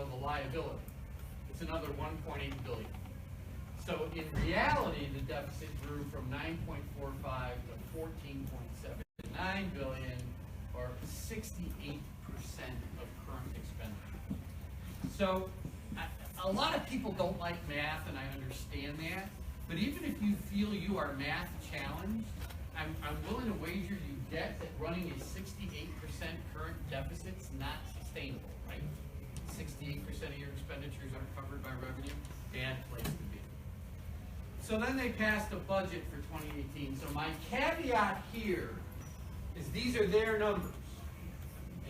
the liability. It's another 1.8 billion. So in reality, the deficit grew from 9.45 to 14.79 billion, or 68% of current expenditure. So a lot of people don't like math, and I understand that. But even if you feel you are math challenged, I'm willing to wager you get that running a 68% current deficit is not sustainable, right? 68% of your expenditures aren't covered by revenue. Bad place to be. So then they passed a budget for 2018. So my caveat here is these are their numbers,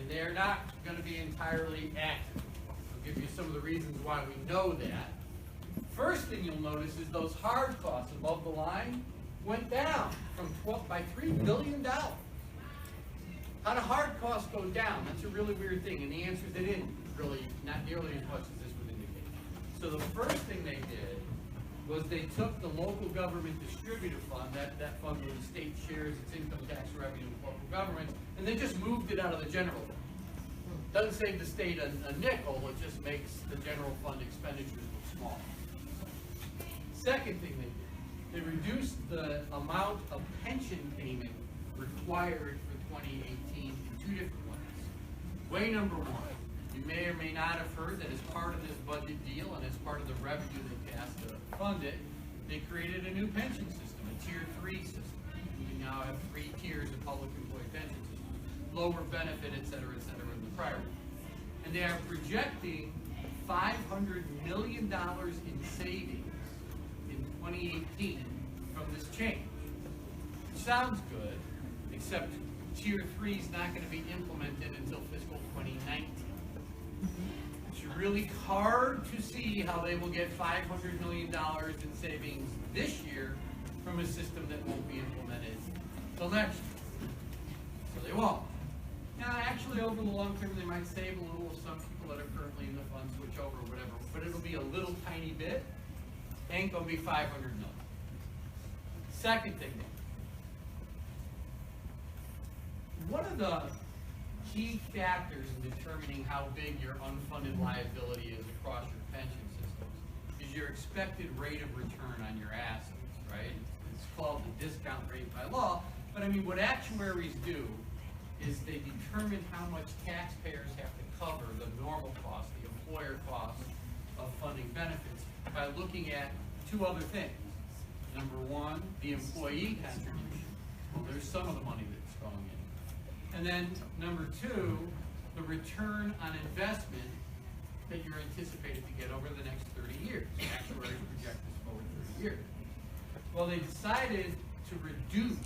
and they're not going to be entirely accurate. I'll give you some of the reasons why we know that. First thing you'll notice is those hard costs above the line went down by $3 billion. How do hard costs go down? That's a really weird thing, and the answer is they didn't really, not nearly as much as this would indicate. So the first thing they did was they took the local government distributor fund, that fund where the state shares its income tax revenue with local governments, and they just moved it out of the general fund. Doesn't save the state a nickel, it just makes the general fund expenditures look small. Second thing they did, they reduced the amount of pension payment required for 2018 in two different ways. Way number one, you may or may not have heard that as part of this budget deal and as part of the revenue they passed to fund it, they created a new pension system, a Tier 3 system. We now have 3 tiers of public employee pension system, lower benefit, et cetera, in the prior one. And they are projecting $500 million in savings 2018 from this change. Which sounds good, except Tier 3 is not going to be implemented until fiscal 2019. It's really hard to see how they will get $500 million in savings this year from a system that won't be implemented until next year. So they won't. Now, actually, over the long term, they might save a little. Some people that are currently in the fund switch over, or whatever, but it'll be a little tiny bit. Ain't gonna be 500 million. Second thing, one of the key factors in determining how big your unfunded liability is across your pension systems is your expected rate of return on your assets, right? It's called the discount rate by law, but I mean, what actuaries do is they determine how much taxpayers have to cover the normal cost, the employer cost of funding benefits, by looking at two other things. Number one, the employee contribution. Well, there's some of the money that's going in. And then number two, the return on investment that you're anticipated to get over the next 30 years. Actuaries project this forward 30 years. Well, they decided to reduce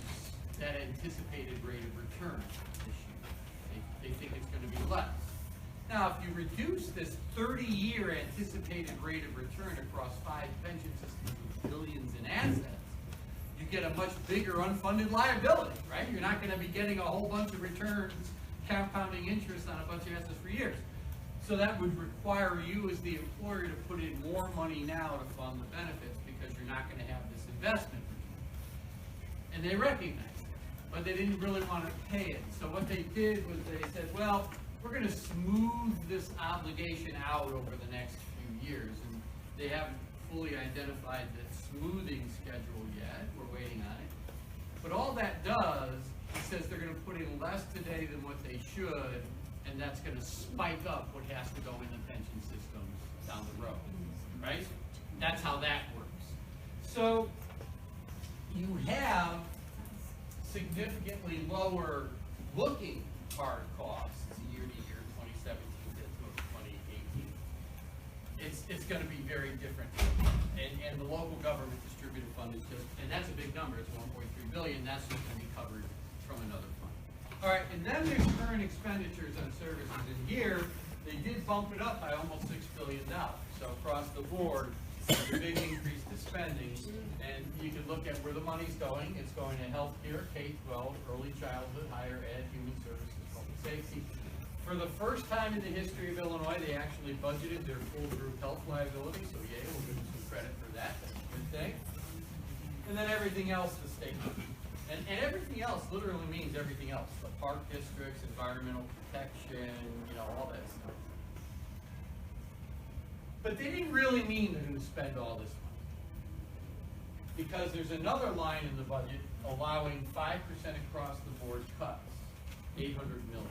that anticipated rate of return this year. They think it's going to be less. Now, if you reduce this 30-year anticipated rate of return across 5 pension systems with billions in assets, you get a much bigger unfunded liability, right? You're not going to be getting a whole bunch of returns, compounding interest on a bunch of assets for years. So that would require you as the employer to put in more money now to fund the benefits because you're not going to have this investment return. And they recognized it, but they didn't really want to pay it. So what they did was they said, well, we're going to smooth this obligation out over the next few years. And they haven't fully identified the smoothing schedule yet. We're waiting on it. But all that does, it says they're going to put in less today than what they should, and that's going to spike up what has to go in the pension system down the road, right? That's how that works. So you have significantly lower booking hard costs year to year, 2017 to 2018. It's going to be very different. And the local government distributed fund is just, and that's a big number, it's 1.3 billion, that's just going to be covered from another fund. All right, and then there's current expenditures on services. And here, they did bump it up by almost $6 billion. So across the board, there's a big increase to spending. And you can look at where the money's going. It's going to healthcare, K-12, early childhood, higher ed, human services, public safety. For the first time in the history of Illinois, they actually budgeted their full group health liability. So yay, we'll give them some credit for that. That's a good thing. And then everything else the state. And everything else literally means everything else. The park districts, environmental protection, all that stuff. But they didn't really mean they're going to spend all this money. Because there's another line in the budget allowing 5% across the board cuts, $800 million.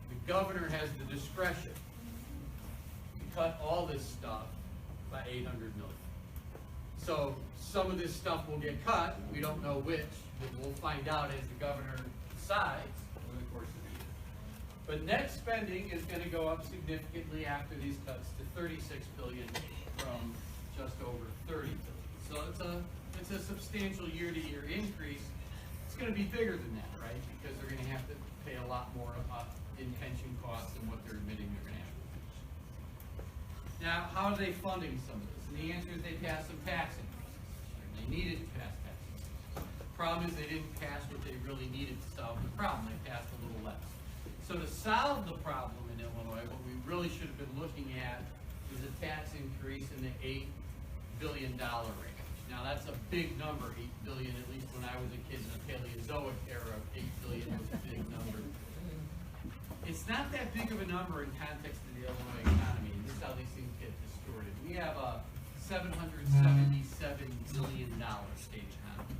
The governor has the discretion to cut all this stuff by $800 million. So some of this stuff will get cut, we don't know which, but we'll find out as the governor decides over the course of the year. But net spending is going to go up significantly after these cuts to $36 billion from just over $30 billion. So it's a substantial year-to-year increase. It's going to be bigger than that, right? Because they're going to have to pay a lot more in pension costs than what they're admitting they're going to have to pay. Now, how are they funding some of this? And the answer is they passed some tax increases. They needed to pass tax increases. The problem is they didn't pass what they really needed to solve the problem. They passed a little less. So to solve the problem in Illinois, what we really should have been looking at is a tax increase in the $8 billion range. Now that's a big number, $8 billion, at least when I was a kid in the Paleozoic era, $8 billion was a big number. It's not that big of a number in context of the Illinois economy, and this is how these things get distorted. We have a $777 billion state economy.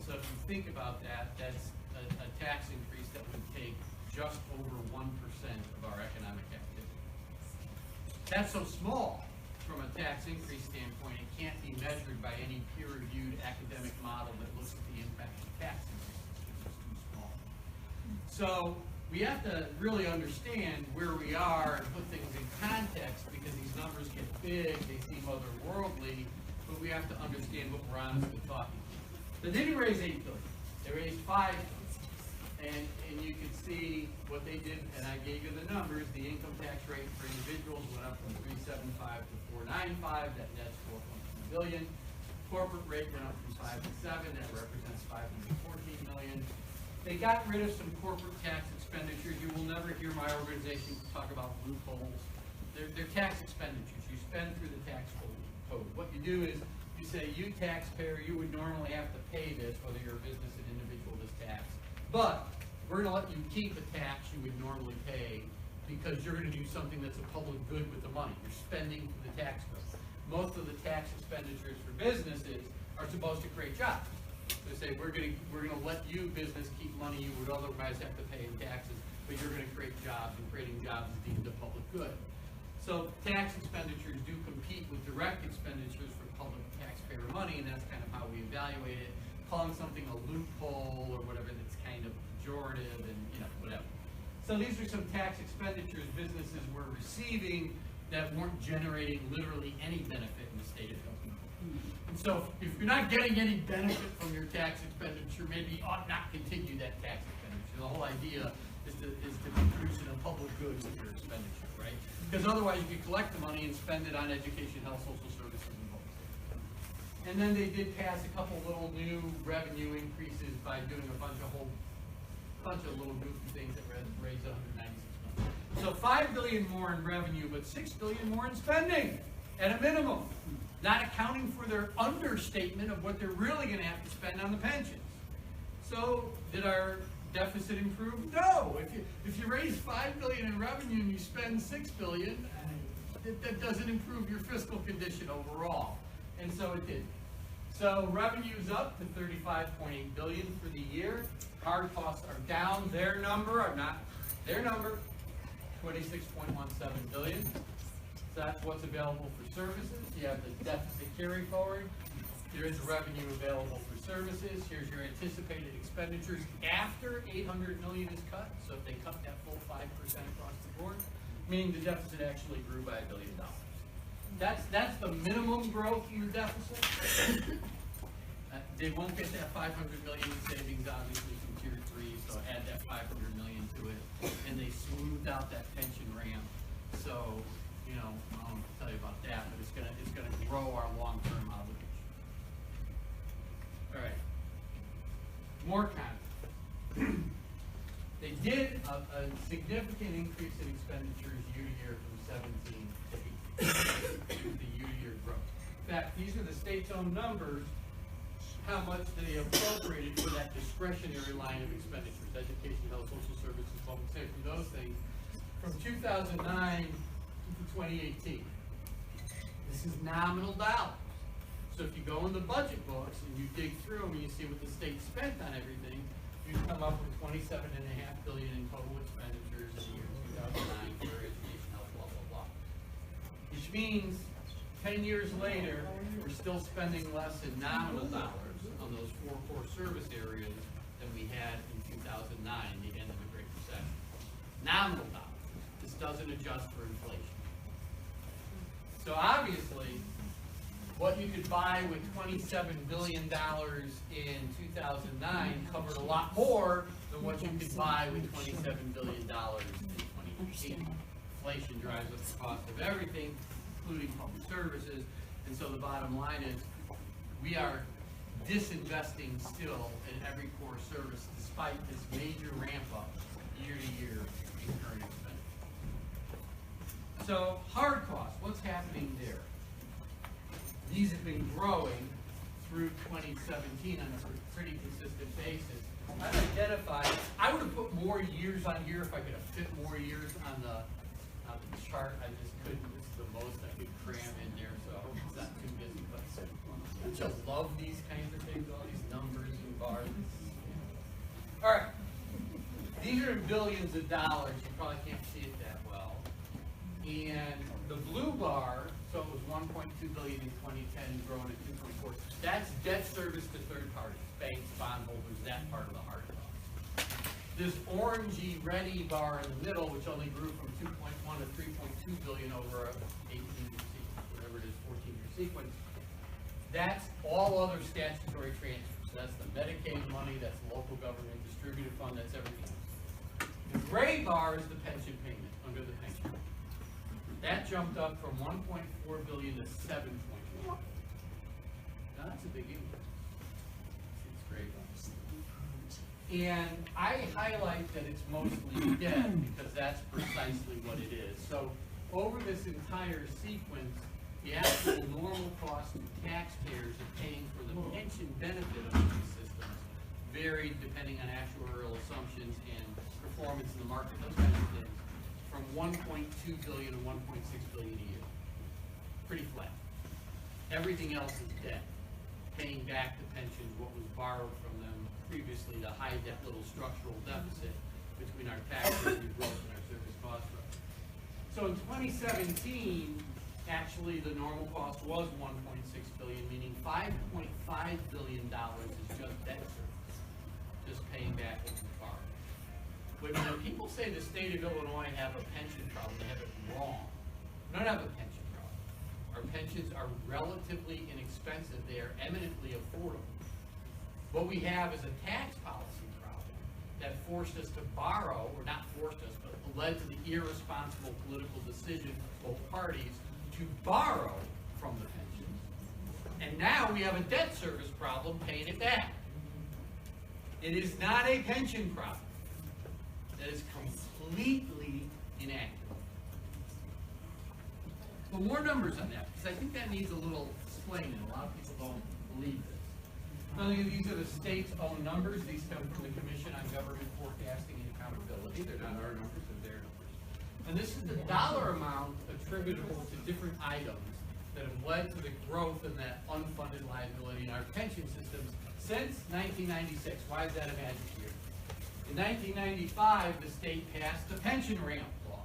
So if you think about that, that's a tax increase that would take just over 1% of our economic activity. That's so small from a tax increase standpoint, it can't be measured by any peer-reviewed academic model that looks at the impact of tax increases. It's just too small. So we have to really understand where we are and put things in context, because these numbers get big, they seem otherworldly, but we have to understand what we're honestly talking about. They didn't raise $8 billion. They raised $5 billion. And you can see what they did, and I gave you the numbers. The income tax rate for individuals went up from 375 to 495. That nets $4.2 billion. Corporate rate went up from 5 to 7. That represents $514 million. They got rid of some corporate tax expenditures. You will never hear my organization talk about loopholes. They're tax expenditures. You spend through the tax code. What you do is you say, you taxpayer, you would normally have to pay this, whether you're a business and individual, this tax. But we're going to let you keep a tax you would normally pay because you're going to do something that's a public good with the money. You're spending for the tax code. Most of the tax expenditures for businesses are supposed to create jobs. They say we're going to let you, business, keep money you would otherwise have to pay in taxes, but you're going to create jobs, and creating jobs is deemed a public good. So tax expenditures do compete with direct expenditures for public taxpayer money, and that's kind of how we evaluate it. Calling something a loophole or whatever that's kind of pejorative and whatever. So these are some tax expenditures businesses were receiving that weren't generating literally any benefit in the state of Illinois. And so if you're not getting any benefit from your tax expenditure, maybe you ought not continue that tax expenditure. The whole idea is to be producing a public good with your expenditure, right? Because otherwise you could collect the money and spend it on education, health, social services, and public safety. And then they did pass a couple little new revenue increases by doing a bunch of little goofy things that raised $196 million. So $5 billion more in revenue, but $6 billion more in spending at a minimum. Not accounting for their understatement of what they're really going to have to spend on the pensions. So did our deficit improve? No. If you raise $5 billion in revenue and you spend $6 billion, that doesn't improve your fiscal condition overall. And so it did. So revenue's up to $35.8 billion for the year. Hard costs are down. Their number, $26.17 billion. So that's what's available for services. You have the deficit carry forward. There is revenue available for services. Here's your anticipated expenditures after $800 million is cut. So if they cut that full 5% across the board, meaning the deficit actually grew by $1 billion. That's the minimum growth in the deficit. They won't get that $500 million in savings, obviously, from Tier 3, so add that $500 million to it, and they smoothed out that pension ramp. So, I won't tell you about that, but it's gonna grow our long-term obligation. All right, more context. They did a significant increase in expenditures year-to-year from 17 to 18, the year-to-year growth. In fact, these are the state's own numbers, how much they appropriated for that discretionary line of expenditures, education, health, social services, public safety, those things, from 2009 to 2018. This is nominal dollars. So if you go in the budget books and you dig through them and you see what the state spent on everything, you come up with $27.5 billion in total expenditures in the year 2009 for education, health, blah, blah, blah. Which means 10 years later, we're still spending less in nominal dollars on those 4 core service areas than we had in 2009, the end of the Great Recession. Nominal dollars. This doesn't adjust for inflation. So obviously, what you could buy with $27 billion in 2009 covered a lot more than what you could buy with $27 billion in 2018. Inflation drives up the cost of everything, including public services, and so the bottom line is we are disinvesting still in every core service despite this major ramp up year to year in current expenditure. So hard costs, what's happening there? These have been growing through 2017 on a pretty consistent basis. I've identified, I would have put more years on here if I could have fit more years on the chart. I just couldn't. This is the most I could cram in there, so I hope it's not too busy. But I just love these kinds of things, all these numbers and bars. All right. These are in billions of dollars. You probably can't see it that well. And the blue bar, so it was 1.2 billion in 2010, growing at 2.4. That's debt service to third parties, banks, bondholders, that part of the hard cost. This orangey, reddy bar in the middle, which only grew from 2.1 to 3.2 billion over a 18-year sequence, whatever it is, 14-year sequence. That's all other statutory transfers. That's the Medicaid money, that's the local government distributed fund, that's everything else. The gray bar is the pension payment under the pension. That jumped up from 1.4 billion to 7.1. Now that's a big increase. It's great. And I highlight that it's mostly debt because that's precisely what it is. So over this entire sequence, the actual normal cost to taxpayers of paying for the pension benefit of these systems varied depending on actuarial assumptions and performance in the market, those kinds of things, from 1.2 billion to 1.6 billion a year. Pretty flat. Everything else is debt. Paying back the pensions, what was borrowed from them previously, to hide that little structural deficit between our tax revenue growth and our service cost growth. So in 2017, actually the normal cost was 1.6 billion, meaning $5.5 billion is just debt service, just paying back what we borrowed. But when people say the state of Illinois have a pension problem, they have it wrong. We don't have a pension problem. Our pensions are relatively inexpensive. They are eminently affordable. What we have is a tax policy problem that forced us to borrow, or not forced us, but led to the irresponsible political decision of both parties to borrow from the pensions. And now we have a debt service problem paying it back. It is not a pension problem. That is completely inaccurate. But more numbers on that, because I think that needs a little explaining. A lot of people don't believe this. These are the state's own numbers. These come from the Commission on Government Forecasting and Accountability. They're not our numbers, they're their numbers. And this is the dollar amount attributable to different items that have led to the growth in that unfunded liability in our pension systems since 1996. Why is that a magic year? In 1995, the state passed the pension ramp law.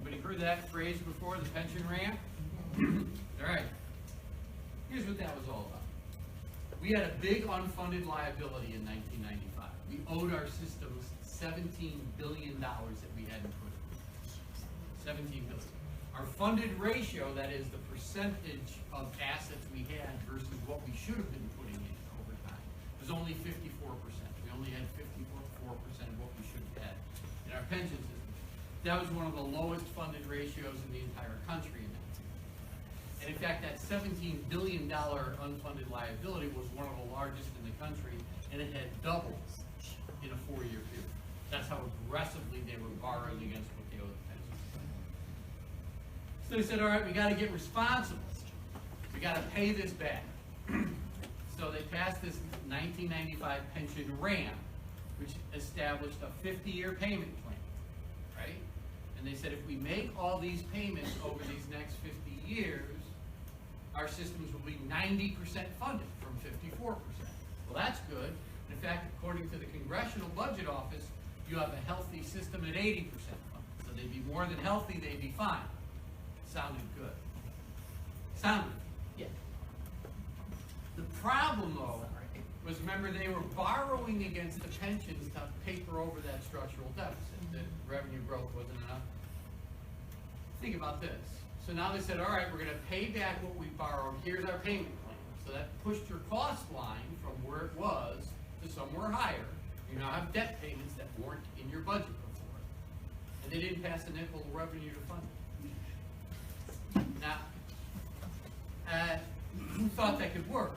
Anybody heard that phrase before, the pension ramp? All right. Here's what that was all about. We had a big unfunded liability in 1995. We owed our systems $17 billion that we hadn't put in. $17 billion. Our funded ratio, that is the percentage of assets we had versus what we should have been putting in over time, was only 54%. We only had 54% of what we should have had in our pension system. That was one of the lowest funded ratios in the entire country in that time. And in fact, that $17 billion unfunded liability was one of the largest in the country, and it had doubled in a 4-year period. That's how aggressively they were borrowing against what they owed the pension system. So they said, all right, we got to get responsible. We got to pay this back. So they passed this 1995 pension ramp, which established a 50-year payment plan, right? And they said if we make all these payments over these next 50 years, our systems will be 90% funded from 54%. Well, that's good. In fact, according to the Congressional Budget Office, you have a healthy system at 80% funded. So they'd be more than healthy, they'd be fine. Sounded good. Sounded good. Yeah. The problem, though, was, remember, they were borrowing against the pensions to paper over that structural deficit. The revenue growth wasn't enough. Think about this. So now they said, all right, we're going to pay back what we borrowed. Here's our payment plan. So that pushed your cost line from where it was to somewhere higher. You now have debt payments that weren't in your budget before. And they didn't pass a nickel of revenue to fund it. Now, who thought that could work?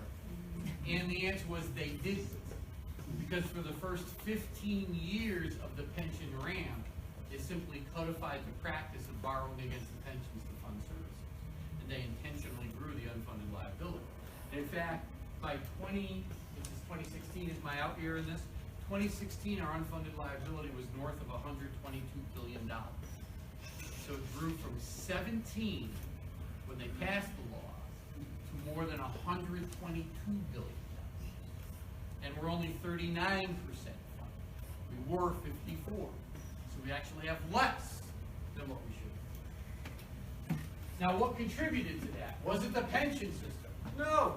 And the answer was they didn't. Because for the first 15 years of the pension ramp, they simply codified the practice of borrowing against the pensions to fund services. And they intentionally grew the unfunded liability. And in fact, by 2016 is my out year in this, 2016 our unfunded liability was north of $122 billion. So it grew from 17 when they passed the law to more than $122 billion. And we're only 39% funded. We were 54. So we actually have less than what we should. Now, what contributed to that? Was it the pension system? No.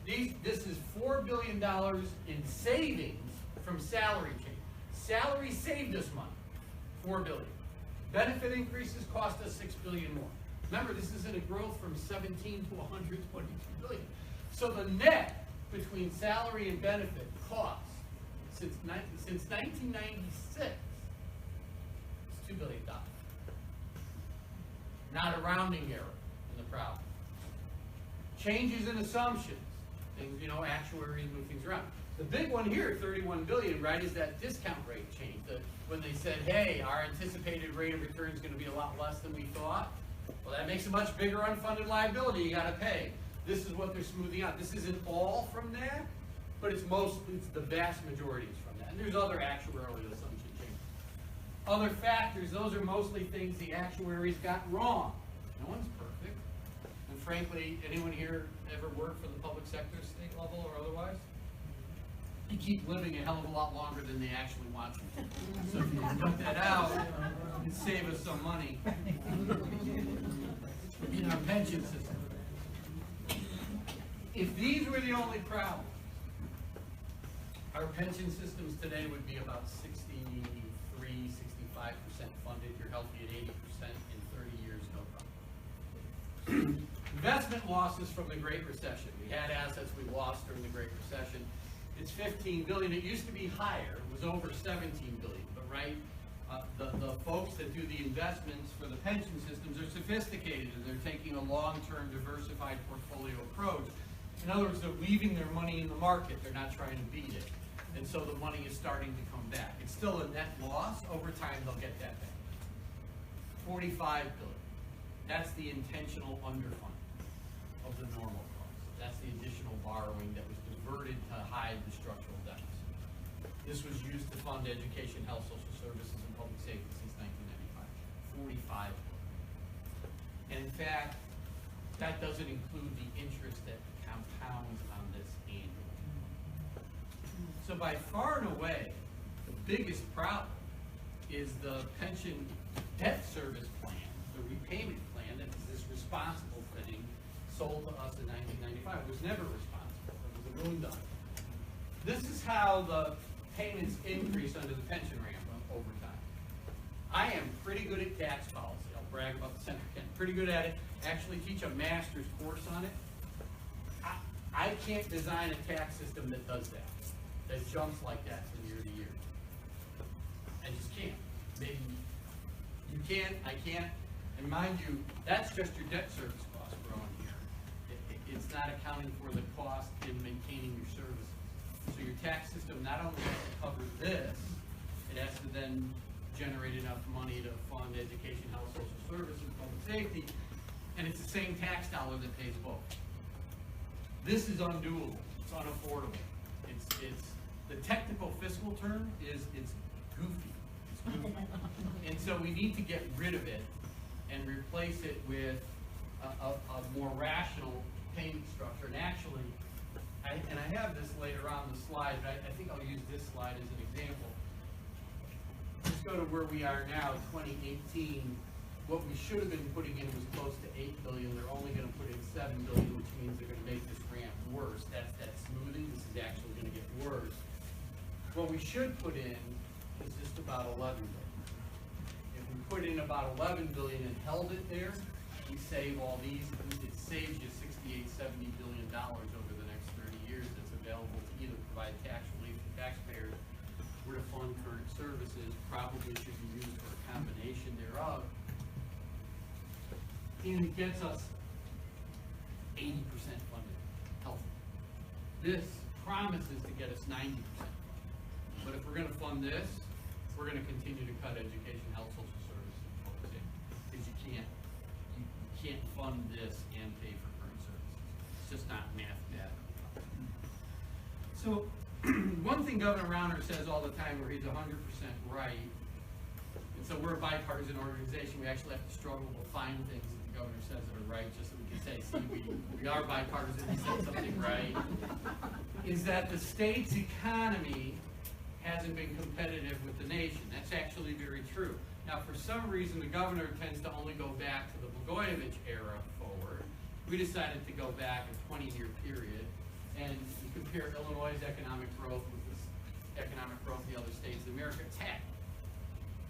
This is $4 billion in savings from salary change. Salary saved us money, $4 billion. Benefit increases cost us $6 billion more. Remember, this is in a growth from 17 to 122 billion. So the net between salary and benefit costs since 1996 is $2 billion. Not a rounding error in the problem. Changes in assumptions, things, actuaries move things around. The big one here, 31 billion, right, is that discount rate change. When they said, hey, our anticipated rate of return is going to be a lot less than we thought. Well, that makes a much bigger unfunded liability you got to pay. This is what they're smoothing out. This isn't all from that, but it's the vast majority is from that. And there's other actuarial assumption changes. Other factors, those are mostly things the actuaries got wrong. No one's perfect. And frankly, anyone here ever worked for the public sector, state level or otherwise? You keep living a hell of a lot longer than they actually want you to. So if you can cut that out, and save us some money in our pension system. If these were the only problems, our pension systems today would be about 63, 65% funded. You're healthy at 80% in 30 years, no problem. Investment losses from the Great Recession. We had assets we lost during the Great Recession. It's 15 billion. It used to be higher. It was over 17 billion. But the folks that do the investments for the pension systems are sophisticated, and they're taking a long-term diversified portfolio approach. In other words, they're leaving their money in the market. They're not trying to beat it. And so the money is starting to come back. It's still a net loss. Over time, they'll get that back. 45 billion. That's the intentional underfunding of the normal cost. That's the additional borrowing that was diverted to hide the structural deficit. This was used to fund education, health, social services, and public safety since 1995. 45 billion. And in fact, that doesn't include the interest that compounds on this annually. So by far and away, the biggest problem is the pension debt service plan, the repayment plan that is this responsible thing sold to us in 1995. It was never responsible. It was a moon dog. This is how the payments increase under the pension ramp over time. I am pretty good at tax policy. I'll brag about the Central Kent. Pretty good at it. Actually teach a master's course on it. I can't design a tax system that does that jumps like that from year to year. I just can't. Maybe you can, I can't. And mind you, that's just your debt service cost growing here. It's not accounting for the cost in maintaining your services. So your tax system not only has to cover this, it has to then generate enough money to fund education, health, social services, and public safety. And it's the same tax dollar that pays both. This is undoable. It's unaffordable. It's the technical fiscal term is it's goofy. It's goofy. And so we need to get rid of it and replace it with a more rational payment structure. And actually, I have this later on the slide, but I think I'll use this slide as an example. Let's go to where we are now, 2018. What we should have been putting in was close to $8 billion. They're only going to put in $7 billion, which means they're going to make this ramp worse. That's that smoothing. This is actually going to get worse. What we should put in is just about $11 billion. If we put in about $11 billion and held it there, we save all these. It saves you $68–70 billion over the next 30 years. That's available to either provide tax relief to taxpayers or to fund current services. Probably should be used for a combination thereof. And it gets us 80% funded health. This promises to get us 90%. But if we're going to fund this, we're going to continue to cut education, health, social services, because you can't fund this and pay for current services. It's just not mathematical. So one thing Governor Rauner says all the time, where he's 100% right, and so we're a bipartisan organization. We actually have to struggle to find things that the governor says that are right, just so we can say, see, we are bipartisan. He said something right. Is that the state's economy hasn't been competitive with the nation. That's actually very true. Now, for some reason, the governor tends to only go back to the Blagojevich era forward. We decided to go back a 20-year period, and you compare Illinois' economic growth with the economic growth of the other states in America. It's half.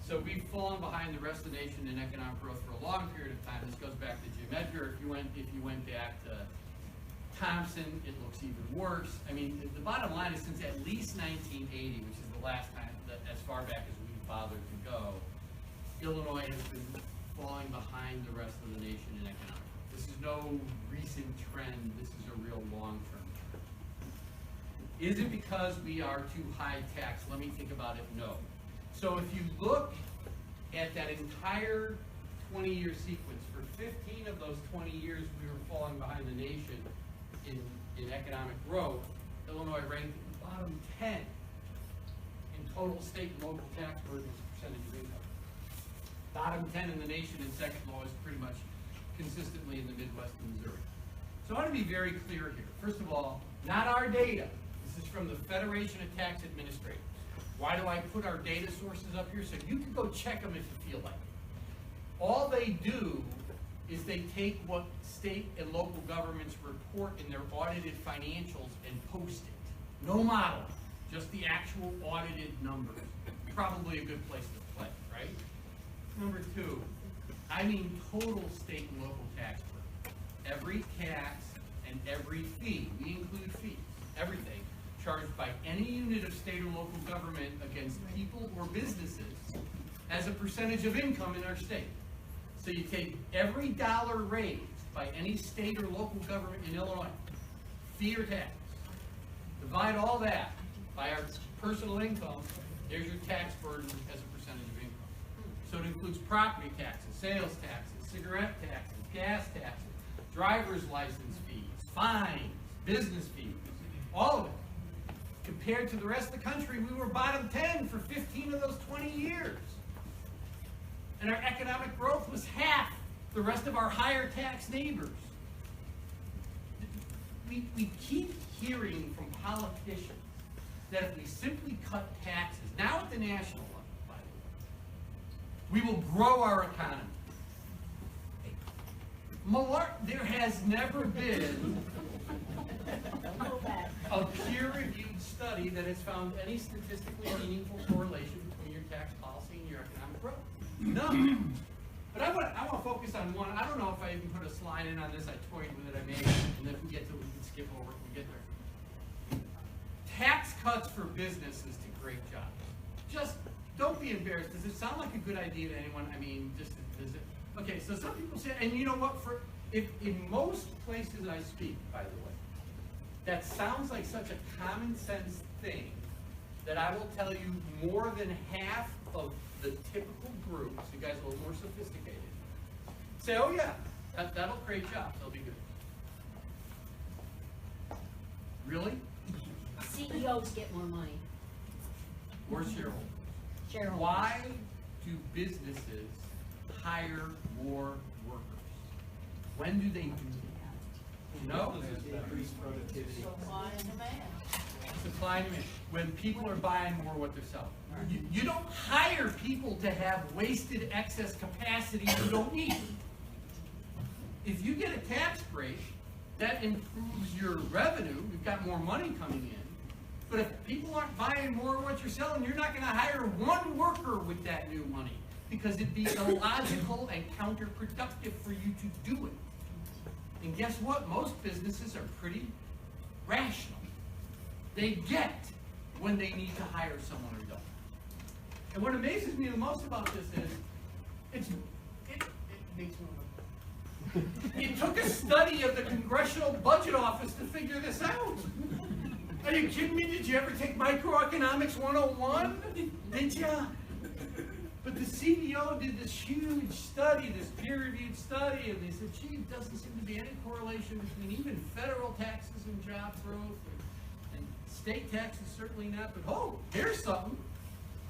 So we've fallen behind the rest of the nation in economic growth for a long period of time. This goes back to Jim Edgar. If you went back to Thompson, it looks even worse. I mean, the bottom line is, since at least 1980, which is the last time, that as far back as we've bothered to go, Illinois has been falling behind the rest of the nation in economic growth. This is no recent trend. This is a real long-term trend. Is it because we are too high tax? Let me think about it. No. So if you look at that entire 20-year sequence, for 15 of those 20 years we were falling behind the nation in economic growth. Illinois ranked at the bottom 10 in total state and local tax burden as a percentage of income. Bottom 10 in the nation, and second lowest pretty much consistently in the Midwest and Missouri. So I want to be very clear here. First of all, not our data. This is from the Federation of Tax Administrators. Why do I put our data sources up here? So you can go check them if you feel like it. All they do is they take what state and local governments report in their audited financials and post it. No model, just the actual audited numbers. Probably a good place to play, right? Number two, I mean total state and local tax burden. Every tax and every fee, we include fees, everything, charged by any unit of state or local government against people or businesses as a percentage of income in our state. So you take every dollar raised by any state or local government in Illinois, fee or tax, divide all that by our personal income, there's your tax burden as a percentage of income. So it includes property taxes, sales taxes, cigarette taxes, gas taxes, driver's license fees, fines, business fees, all of it. Compared to the rest of the country, we were bottom 10 for 15 of those 20 years. And our economic growth was half the rest of our higher tax neighbors. We keep hearing from politicians that if we simply cut taxes, now at the national level, by the way, we will grow our economy. There has never been a peer-reviewed study that has found any statistically meaningful correlation between your tax policy and your economic growth. None. But I want to focus on one. I don't know if I even put a slide in on this. I toyed with it. I made it. And if we get to it, we can skip over it. We get there. Tax cuts for businesses to create jobs. Just don't be embarrassed. Does it sound like a good idea to anyone? I mean, just does it? Okay, so some people say, and you know what? In most places I speak, by the way, that sounds like such a common sense thing that I will tell you more than half of the typical groups, you guys a little more sophisticated, say, oh yeah, that'll create jobs, they'll be good. Really? CEOs get more money. Or shareholders. Shareholders. Why do businesses hire more workers? When do they do that? You know? Increased productivity. Supply and demand. Supply and demand. When people are buying more what they're selling. You don't hire people to have wasted excess capacity you don't need. If you get a tax break, that improves your revenue. You've got more money coming in. But if people aren't buying more of what you're selling, you're not going to hire one worker with that new money because it'd be illogical and counterproductive for you to do it. And guess what? Most businesses are pretty rational. They get when they need to hire someone or don't. And what amazes me the most about this is, it makes me want to. It took a study of the Congressional Budget Office to figure this out. Are you kidding me? Did you ever take Microeconomics 101? Did ya? But the CBO did this huge study, this peer-reviewed study, and they said, gee, it doesn't seem to be any correlation between even federal taxes and job growth, and state taxes certainly not, but oh, here's something.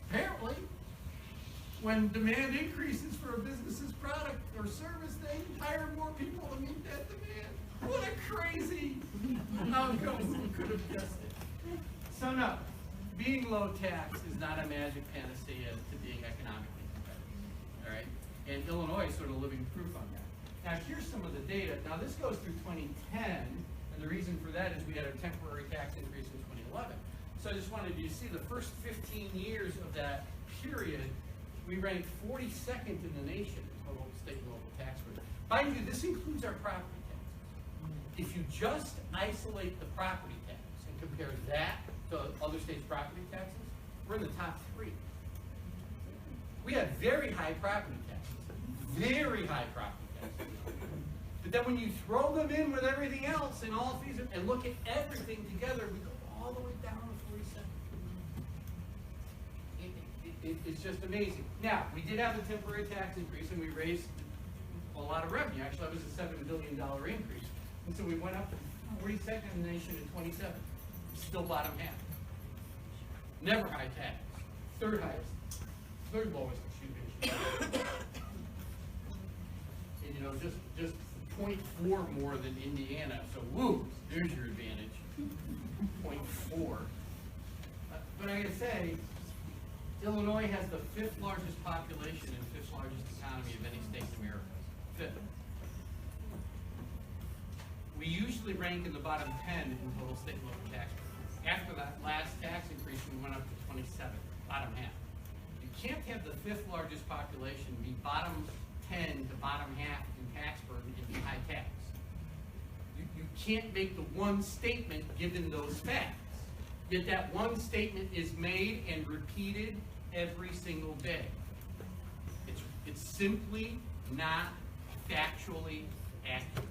Apparently, when demand increases for a business's product or service, they hire more people to meet that demand. What a crazy outcome. Who could have guessed it? So no, being low tax is not a magic panacea to being economically competitive, all right? And Illinois is sort of living proof on that. Now here's some of the data. Now this goes through 2010, and the reason for that is we had a temporary tax increase in 2011. So I just wanted you to see the first 15 years of that period, we ranked 42nd in the nation in total state and local tax rate. Mind you, this includes our property taxes. If you just isolate the property tax and compare that to other states' property taxes, we're in the top 3. We have very high property taxes. Very high property taxes. But then when you throw them in with everything else and all fees and look at everything together, we go all the way down to 42nd. It's just amazing. Now, we did have a temporary tax increase and we raised a lot of revenue. Actually, that was a $7 billion increase. And so we went up to 42nd in the nation and 27th. Still bottom half. Never high tax. Third highest. Third lowest, excuse me. And you know, just 0.4 more than Indiana. So woo, there's your advantage. 0.4. But I gotta say, Illinois has the 5th largest population and 5th largest economy of any state in America. 5th. We usually rank in the bottom 10 in total state and local tax rate. After that last tax increase, we went up to 27, bottom half. You can't have the 5th largest population be bottom 10 to bottom half in tax burden and be high tax. You can't make the one statement given those facts. Yet that one statement is made and repeated every single day. It's simply not factually accurate.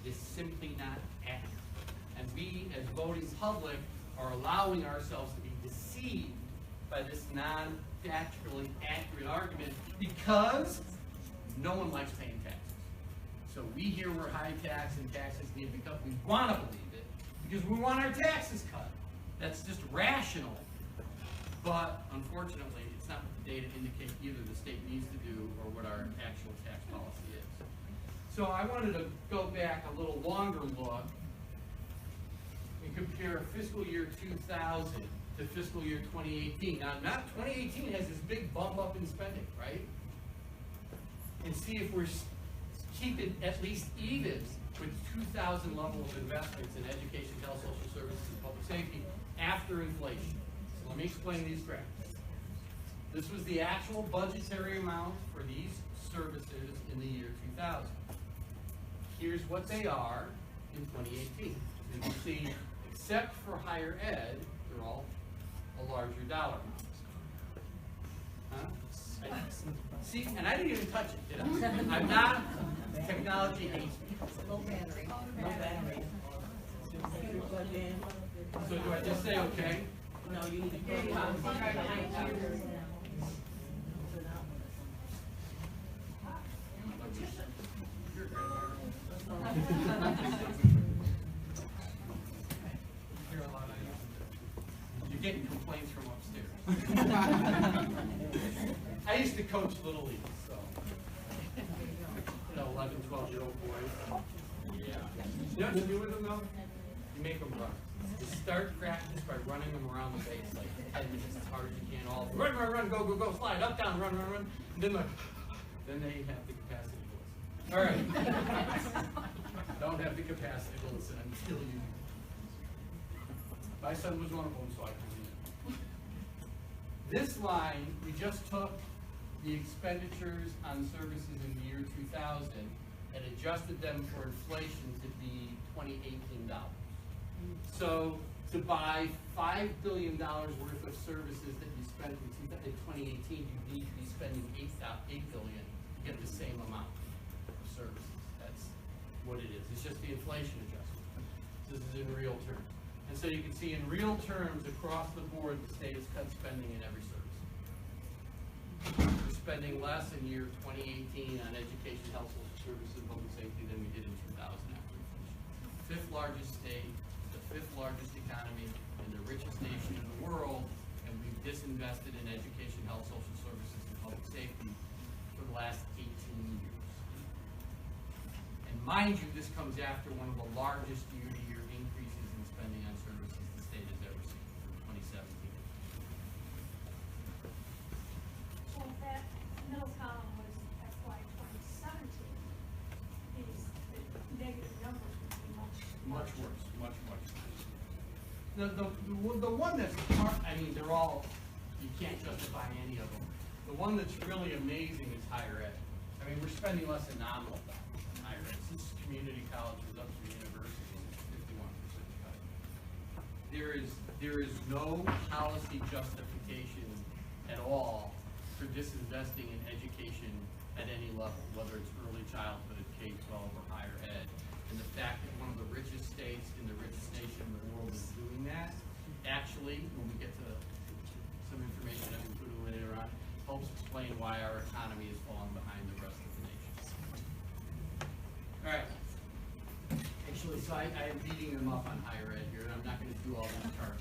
It's simply not accurate. And we, as voting public, are allowing ourselves to be deceived by this non-factually accurate argument because no one likes paying taxes. So we hear we're high tax and taxes need to be cut. We want to believe it because we want our taxes cut. That's just rational. But unfortunately, it's not what the data indicate either the state needs to do or what our actual tax policy is. So I wanted to go back a little longer look and compare fiscal year 2000 to fiscal year 2018. Now, not 2018 has this big bump up in spending, right? And see if we're keeping at least even with 2000 level of investments in education, health, social services, and public safety after inflation. So let me explain these graphs. This was the actual budgetary amount for these services in the year 2000. Here's what they are in 2018. And you see, except for higher ed, they're all a larger dollar amount. Huh? See, and I didn't even touch it, did I? I'm not, technology hates me. Low battery. No battery. So do I just say okay? No, you need to go behind. You're getting complaints from upstairs. I used to coach Little League, so 11, 12 year little boys. Yeah. You know what you do with them though? You make them run. You start practice by running them around the base like 10 minutes as hard as you can. All run, run, run, go, go, go, slide, up, down, run, run, run. And then they have the capacity to listen. All right. Don't have the capacity to listen until you. My son was one of them, so I can read it. This line, we just took the expenditures on services in the year 2000 and adjusted them for inflation to be 2018 dollars. So to buy $5 billion worth of services that you spent in 2018, you need to be spending $8 billion to get the same amount of services. That's what it is. It's just the inflation adjustment. This is in real terms. And so you can see in real terms across the board, the state has cut spending in every service. We're spending less in year 2018 on education, health, social services, and public safety than we did in 2000 after inflation. Fifth largest state, the fifth largest economy, and the richest nation in the world, and we've disinvested in education, health, social services, and public safety for the last 18 years. And mind you, this comes after one of the largest year-to-year increases in spending on services the state has ever seen from 2017. So if that middle column was FY 2017, the negative numbers would be much Much worse, much worse. The one that's hard, I mean, they're all, you can't justify any of them. The one that's really amazing is higher ed. I mean, we're spending less than nominal on higher ed. Since community colleges up to universities, it's 51% cut. There is no policy justification at all for disinvesting in education at any level, whether it's early childhood, K-12, or higher ed. And the fact that one of the richest states in the richest nation in the world is doing that, actually, when we get to some information I've included later on, helps explain why our economy is falling behind the rest of the nation. All right. Actually, so I am beating them up on higher ed here, and I'm not going to do all that charts.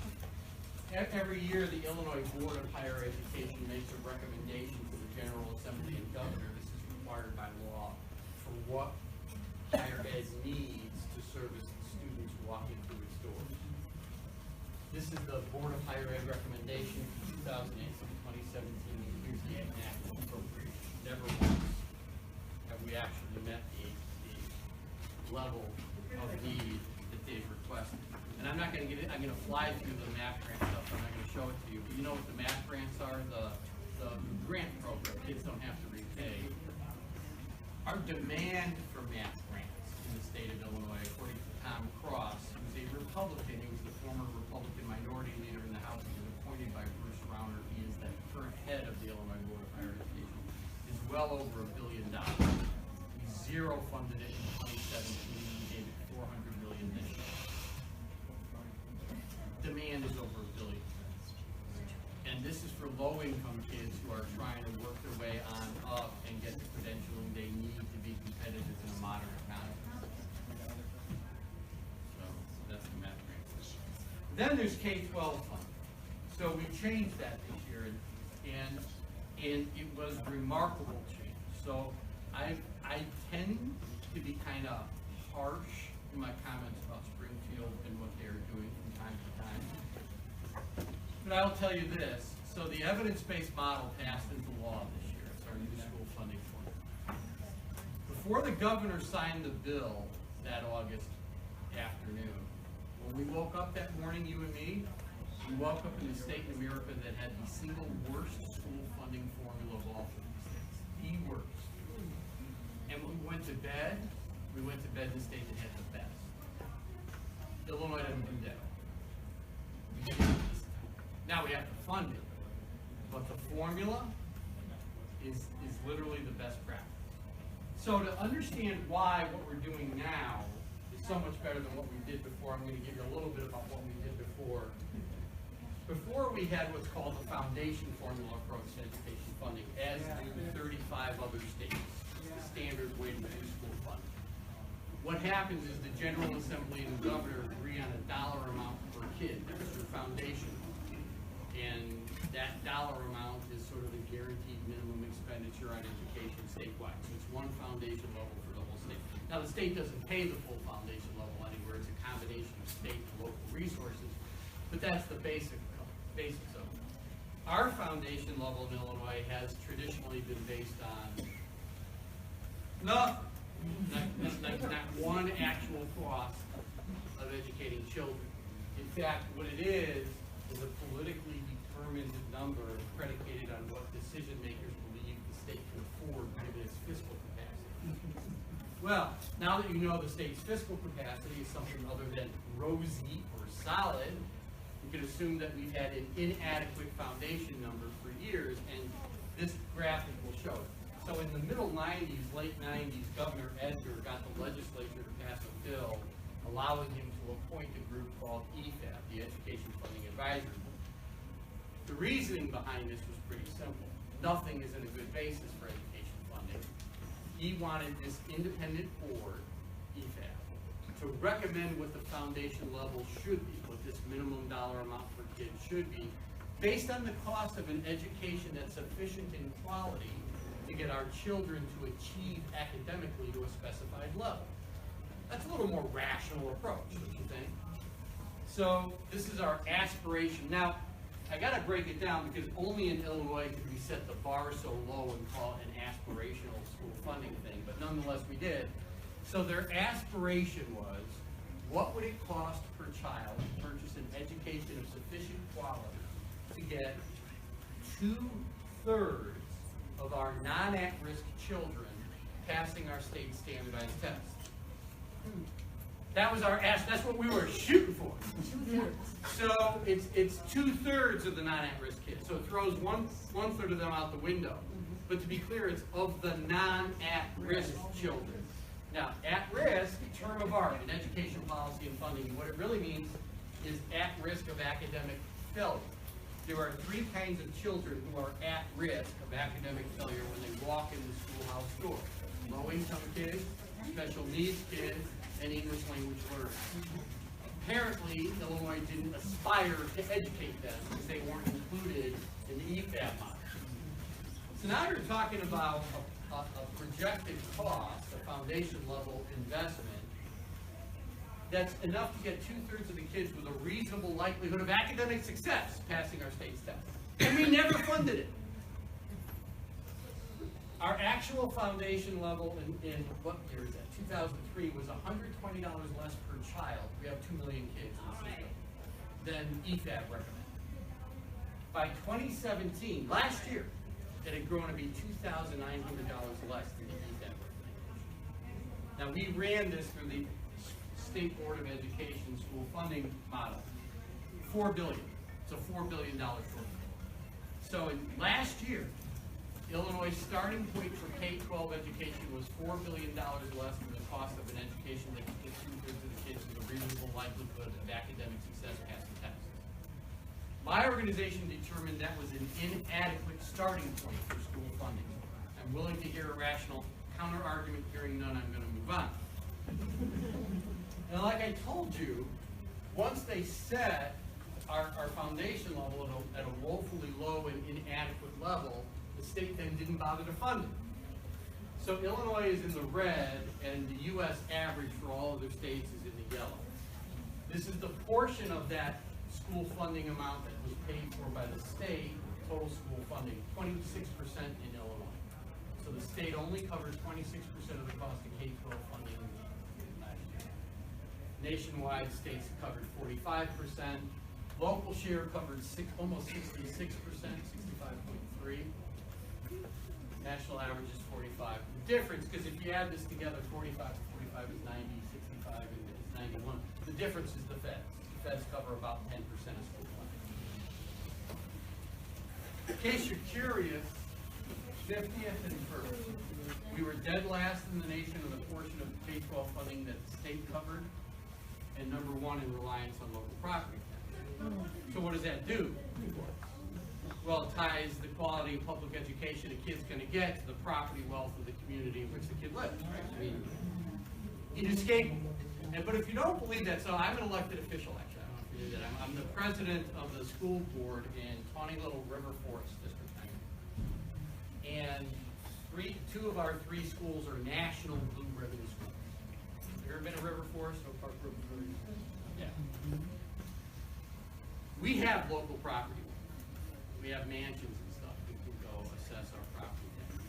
Every year, the Illinois Board of Higher Education makes a recommendation to the General Assembly and Governor. This is required by law for what higher ed needs to service the students walking through its doors. This is the Board of Higher Ed recommendation from 2008 to 2017. Here's the actual appropriation. Never once have we actually met the level of need that they've requested. And I'm not going to get it, I'm going to fly through the math grant stuff, I'm not going to show it to you. But you know what the math grants are? The grant program, kids don't have to repay. Our demand for math grants in the state of Illinois, according to Tom Cross, who's a Republican, he was the former Republican minority leader in the House, he was appointed by Bruce Rauner, he is the current head of the Illinois Board of Higher Education, is well over $1 billion. He zero funded it in 2017, he gave it $400 million this year. Demand is over $1 billion. And this is for low-income kids who are trying to work their way on up and get the credentialing they need to be competitive in a modern economy. So that's the math grant. Then there's K-12 funding. So we changed that this year, and it was remarkable change. So I tend to be kind of harsh in my comments about Springfield and what they're doing from time to time. But I'll tell you this, so the evidence-based model passed into law this year. It's our new school funding formula. Before the governor signed the bill that August afternoon, when we woke up that morning, you and me, we woke up in a state in America that had the single worst school funding formula of all 50 states. The worst. And when we went to bed in a state that had the best. Illinois doesn't do that. We did it this time. Now we have to fund it, but the formula is literally the best practice. So to understand why what we're doing now is so much better than what we did before, I'm going to give you a little bit about what we did before. Before we had what's called the foundation formula approach to education funding, as do 35 other states, the standard way to do school funding. What happens is the General Assembly and the Governor agree on a dollar amount per kid. That's your foundation. And that dollar amount is sort of the guaranteed minimum expenditure on education statewide. So it's one foundation level for the whole state. Now, the state doesn't pay the full foundation level anywhere. It's a combination of state and local resources, but that's the basics of it. Our foundation level in Illinois has traditionally been based on nothing, not one actual cost of educating children. In fact, what it is a politically determined number predicated on what decision makers believe the state can afford given its fiscal capacity. Well, now that you know the state's fiscal capacity is something other than rosy or solid, you can assume that we've had an inadequate foundation number for years, and this graphic will show it. So in the middle 90s, late 90s, Governor Edgar got the legislature to pass a bill allowing him to appoint a group called EFAP, the Education Funding Advisory Board. The reasoning behind this was pretty simple. Nothing isn't a good basis for education funding. He wanted this independent board, EFAP, to recommend what the foundation level should be, what this minimum dollar amount per kid should be, based on the cost of an education that's sufficient in quality to get our children to achieve academically to a specified level. That's a little more rational approach, don't you think? So this is our aspiration. Now, I gotta break it down because only in Illinois could we set the bar so low and call it an aspirational school funding thing, but nonetheless we did. So their aspiration was, what would it cost per child to purchase an education of sufficient quality to get 2/3 of our non-at-risk children passing our state standardized tests? That was our ask. That's what we were shooting for. So it's 2/3 of the non-at-risk kids. So it throws one third of them out the window. But to be clear, it's of the non-at-risk children. Now, at-risk, term of art in education policy and funding. What it really means is at risk of academic failure. There are 3 kinds of children who are at risk of academic failure when they walk in the schoolhouse door: low-income kids, special needs kids, and English language learners. Apparently, Illinois didn't aspire to educate them because they weren't included in the EFAP model. So now you're talking about a projected cost, a foundation level investment, that's enough to get 2/3 of the kids with a reasonable likelihood of academic success passing our state's tests. And we never funded it. Our actual foundation level in what year is that? 2003 was $120 less per child. We have 2 million kids in the system than EFAP recommended. By 2017, last year, it had grown to be $2,900 less than the EFAP recommendation. Now, we ran this through the State Board of Education school funding model. $4 billion. It's a $4 billion shortfall. So last year, Illinois' starting point for K-12 education was $4 billion less than the cost of an education that could get 2/3 of the kids with a reasonable likelihood of academic success passing tests. My organization determined that was an inadequate starting point for school funding. I'm willing to hear a rational counter-argument. Hearing none, I'm going to move on. And like I told you, once they set our foundation level at a woefully low and inadequate level, the state then didn't bother to fund it. So Illinois is in the red, and the U.S. average for all other states is in the yellow. This is the portion of that school funding amount that was paid for by the state, total school funding, 26% in Illinois. So the state only covered 26% of the cost of K-12 funding last year. Nationwide, states covered 45%. Local share covered almost 66%, 65.3%. National average is 45. The difference, because if you add this together, 45 to 45 is 90, 65 is 91. The difference is the feds. The feds cover about 10% of school funding. In case you're curious, 50th and 1st. We were dead last in the nation of the portion of K-12 funding that the state covered, and number 1 in reliance on local property tax. So what does that do? Well, it ties the quality of public education a kid's going to get to the property wealth of the community in which the kid lives, right? I mean, inescapable. But if you don't believe that, so I'm an elected official, actually. I don't know if you knew that. I'm the president of the school board in Tawny Little River Forest District. And 2 of our 3 schools are national blue ribbon schools. Forest, Oak Park Road. Yeah. We have local property. We have mansions and stuff. We can go assess our property tax.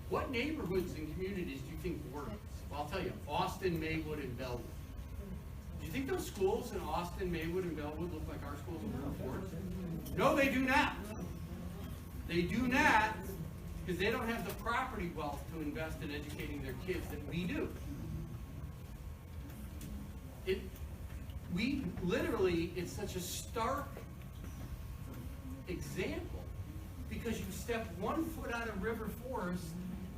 What neighborhoods and communities do you think work? Well, I'll tell you, Austin, Maywood, and Bellwood. Do you think those schools in Austin, Maywood, and Bellwood look like our schools in Waukegan Forest? No, they do not. They do not, because they don't have the property wealth to invest in educating their kids that we do. We literally, it's such a stark example, because you step 1 foot out of River Forest,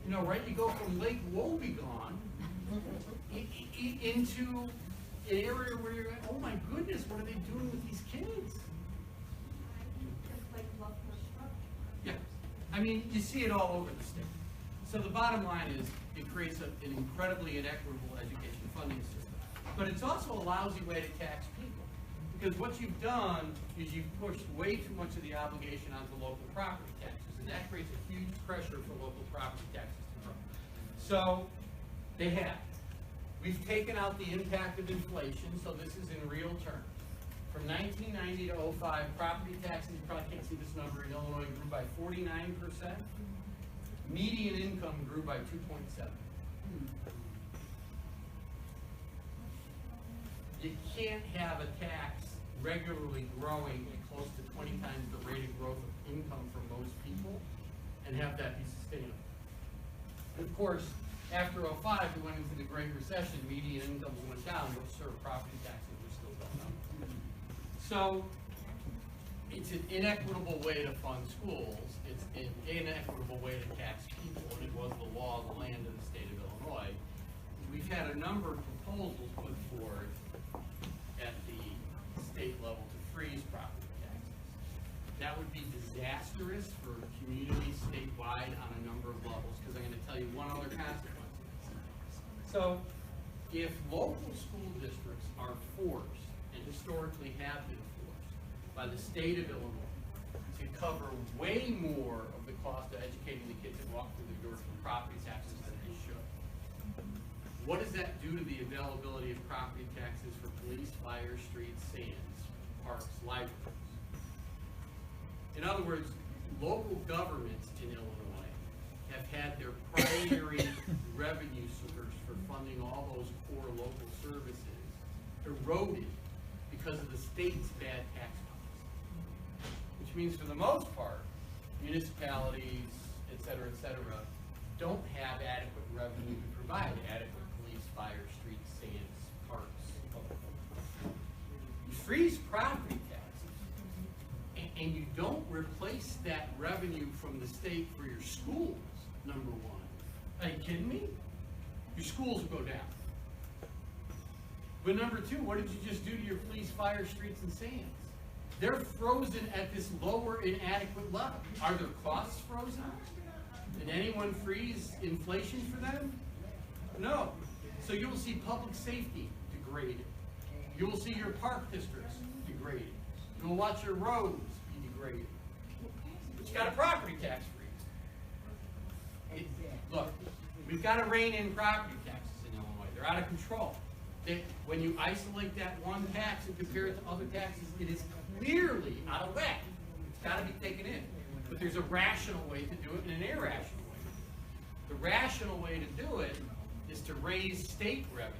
you know, right, you go from Lake Waukegan into an area where you're like, oh my goodness, what are they doing with these kids? Yeah, I mean, you see it all over the state. So the bottom line is, it creates an incredibly inequitable education funding system. But it's also a lousy way to tax people. Because what you've done is you've pushed way too much of the obligation onto local property taxes. And that creates a huge pressure for local property taxes to grow. So, they have. We've taken out the impact of inflation, so this is in real terms. From 1990 to 05, property taxes, you probably can't see this number, in Illinois grew by 49%. Median income grew by 2.7. You can't have a tax regularly growing at close to 20 times the rate of growth of income for most people and have that be sustainable. And of course, after 05, we went into the Great Recession, median incomes went down, but sort of property taxes were still going up. So, it's an inequitable way to fund schools, it's an inequitable way to tax people, and it was the law of the land in the state of Illinois. We've had a number of proposals put forward at the state level to freeze property taxes. That would be disastrous for communities statewide on a number of levels, because I'm going to tell you one other consequence of this. So, if local school districts are forced, and historically have been forced, by the state of Illinois to cover way more of the cost of educating the kids that walk through the door from property taxes than they should, what does that do to the availability of property taxes for police, fire, streets, sands, parks, libraries? In other words, local governments in Illinois have had their primary revenue source for funding all those core local services eroded because of the state's bad tax policy. Which means, for the most part, municipalities, et cetera, don't have adequate revenue to provide adequate police, fire, streets, sands, parks. You freeze property taxes, and you don't replace that revenue from the state for your schools, number one. Are you kidding me? Your schools will go down. But number two, what did you just do to your police, fire, streets, and sands? They're frozen at this lower inadequate level. Are their costs frozen? Did anyone freeze inflation for them? No. So you will see public safety degraded. You will see your park districts degraded. You will watch your roads be degraded. But you got a property tax freeze. Look, we've got to rein in property taxes in Illinois. They're out of control. When you isolate that one tax and compare it to other taxes, it is clearly out of whack. It's got to be taken in. But there's a rational way to do it and an irrational way. The rational way to do it is to raise state revenue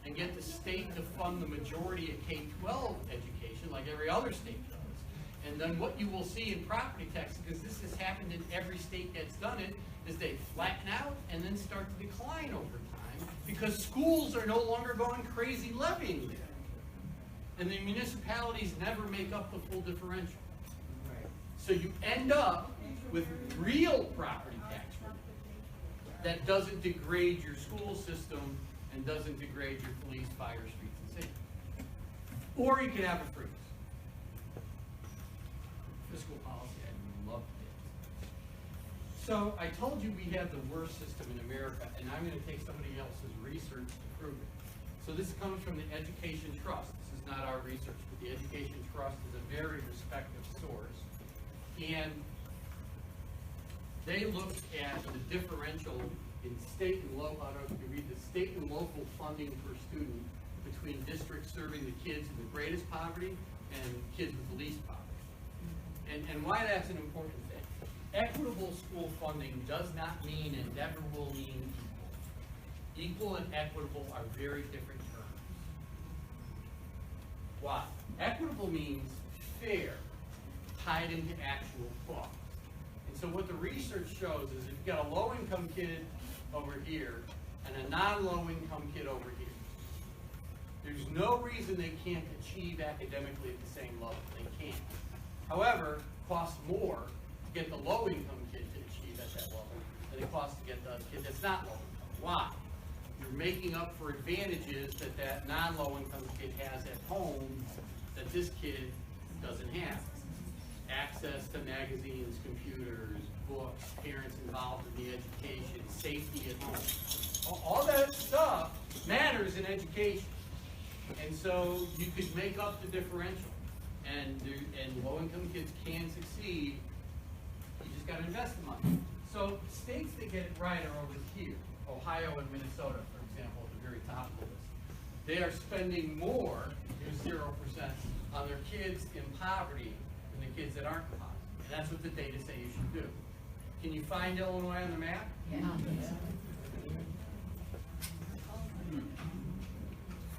and get the state to fund the majority of K-12 education like every other state does. And then what you will see in property taxes, because this has happened in every state that's done it, is they flatten out and then start to decline over time because schools are no longer going crazy levying there. And the municipalities never make up the full differential. So you end up with real property tax relief that doesn't degrade your school system and doesn't degrade your police, fire, streets, and safety. Or you can have a freeze. Fiscal policy, I love it. So I told you we have the worst system in America, and I'm going to take somebody else's research to prove it. So this comes from the Education Trust. This is not our research, but the Education Trust is a very respected source. And they looked at the differential in state and local, I don't know if you can read the state and local funding per student between districts serving the kids in the greatest poverty and kids with the least poverty. And why that's an important thing. Equitable school funding does not mean and never will mean equal. Equal and equitable are very different terms. Why? Equitable means fair, tied into actual cost. And so what the research shows is if you've got a low-income kid over here and a non-low-income kid over here, there's no reason they can't achieve academically at the same level. They can't. However, it costs more to get the low-income kid to achieve at that level than it costs to get the kid that's not low-income. Why? You're making up for advantages that that non-low-income kid has at home that this kid doesn't have. Access to magazines, computers, books, parents involved in the education, safety at home. All that stuff matters in education. And so you could make up the differential. And low-income kids can succeed. You just got to invest the money. So states that get it right are over here. Ohio and Minnesota, for example, at the very top of the list. They are spending more, here's 0%, on their kids in poverty than the kids that aren't in poverty. And that's what the data say you should do. Can you find Illinois on the map? Yeah.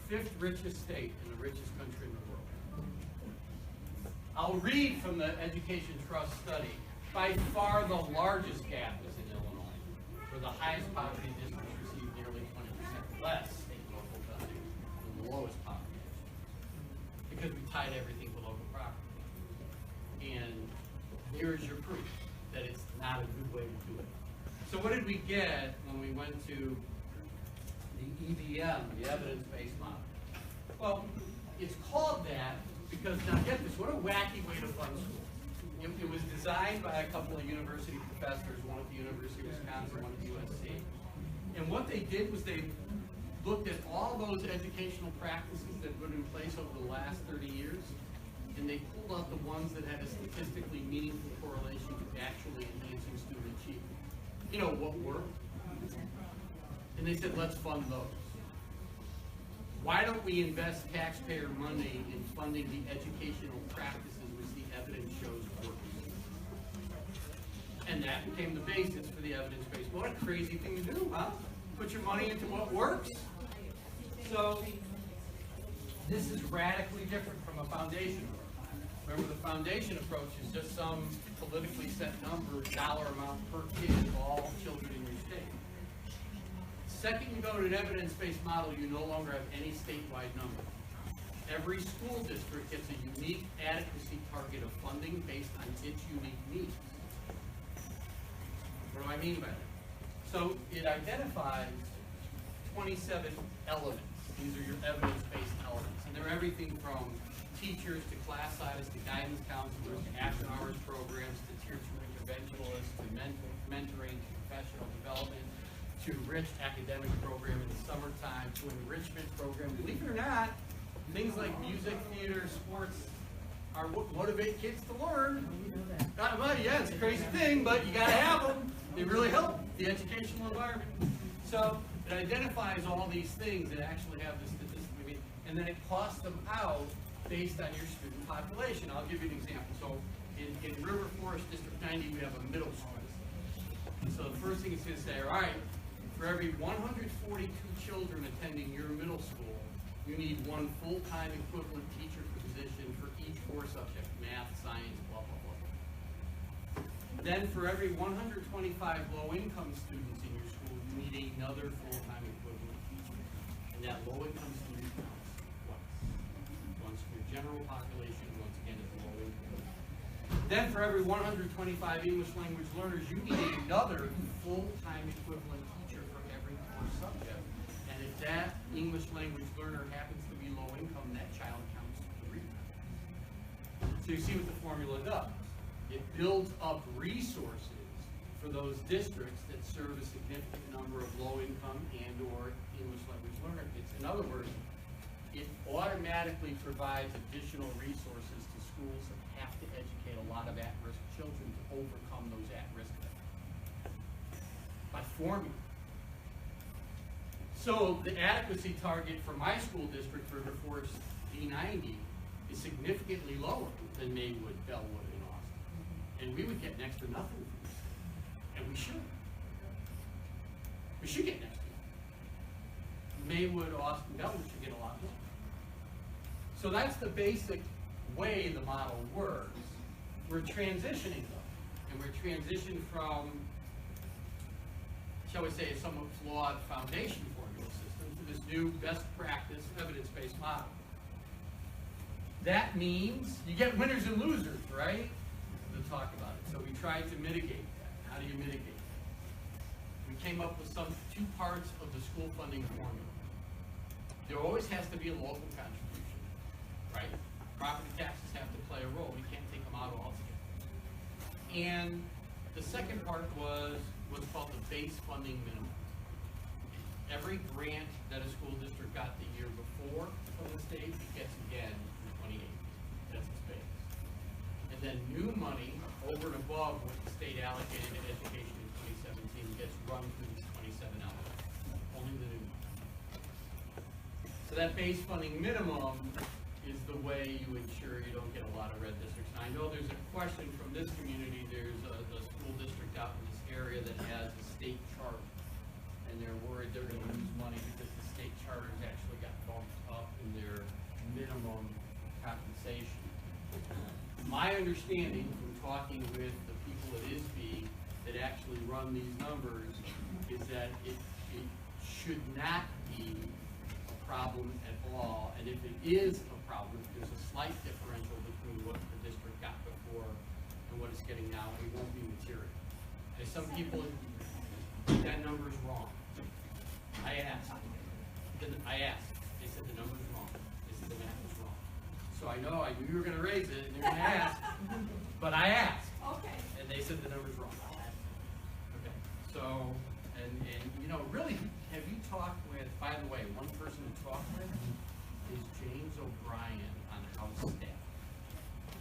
Fifth richest state and the richest country in the world. I'll read from the Education Trust study. By far the largest gap is in Illinois, where the highest poverty districts receive nearly 20% less state and local funding than the lowest poverty districts, because we tied everything to local property. And here is your proof that it's not a good way to do it. So what did we get when we went to the EBM, the evidence-based model? Well, it's called that because, now get this, what a wacky way to fund schools. It was designed by a couple of university professors, one at the University of Wisconsin, one at USC. And what they did was they looked at all those educational practices that have been in place over the last 30 years, and they pulled out the ones that had a statistically meaningful correlation to actually enhancing student achievement. You know, what worked? And they said, let's fund those. Why don't we invest taxpayer money in funding the educational practices which the evidence shows work? And that became the basis for the evidence-based. What a crazy thing to do, huh? Put your money into what works. So this is radically different from a foundation approach. Remember, the foundation approach is just some politically set number, dollar amount per kid of all children in your state. Second you go to an evidence-based model, you no longer have any statewide number. Every school district gets a unique adequacy target of funding based on its unique needs. What do I mean by that? So it identifies 27 elements. These are your evidence-based elements. And they're everything from teachers to class size to guidance counselors to after hours programs to teacher interventionalists to mentoring to professional development to rich academic program in the summertime to enrichment program. Believe it or not, things like music, theater, sports are what motivate kids to learn. Yeah, it's a crazy thing, but you gotta have them. They really help the educational environment. So it identifies all these things that actually have the statistically, and then it costs them out based on your student population. I'll give you an example. So in River Forest District 90, we have a middle school. So the first thing it's going to say, all right, for every 142 children attending your middle school, you need one full-time equivalent teacher position for each core subject, math, science, blah, blah, blah. Then for every 125 low-income students in your school, you need another full-time equivalent teacher. And that low-income student counts twice. Once for your general population, once again as low-income. Then for every 125 English language learners, you need another full-time equivalent teacher for every core subject. And if that English language learner happens to be low income, that child counts 3 times. So you see what the formula does. It builds up resources for those districts that serve a significant number of low income and or English language learners. In other words, it automatically provides additional resources to schools that have to educate a lot of at-risk children to overcome those at-risk by formula. So the adequacy target for my school district for the Force D90 is significantly lower than Maywood, Bellwood, and Austin. And we would get next to nothing from this. And we should. We should get next to nothing. Maywood, Austin, Bellwood should get a lot more. So that's the basic way the model works. We're transitioning though. And we're transitioning from, shall we say, a somewhat flawed foundation formula system to this new best practice evidence-based model. That means you get winners and losers, right? To talk about it. So we tried to mitigate that. How do you mitigate that? We came up with two parts of the school funding formula. There always has to be a local contribution, right? Property taxes have to play a role. We can't take them out altogether. And the second part was what's called the base funding minimum. Every grant that a school district got the year before from the state, it gets again in 2018. That's its base. And then new money over and above what the state allocated to education in 2017 gets run through these 27 elements. Only the new money. So that base funding minimum is the way you ensure you don't get a lot of red districts. And I know there's a question from this community. There's a school district out in this area that has a state charter. And they're worried they're going to lose money because the state charters actually got bumped up in their minimum compensation. My understanding from talking with the people at ISB that actually run these numbers is that it should not be a problem at all. And if it is a problem, if there's a slight differential between what the district got before and what it's getting now, it won't be material. And some people, that number's wrong. I asked. They said the number's wrong. They said the math is wrong. So I knew you were going to raise it and you're going to ask. But I asked. Okay. And they said the number's wrong. Okay. So, and you know, really, have you talked with, by the way, one person to talk with is James O'Brien on House staff.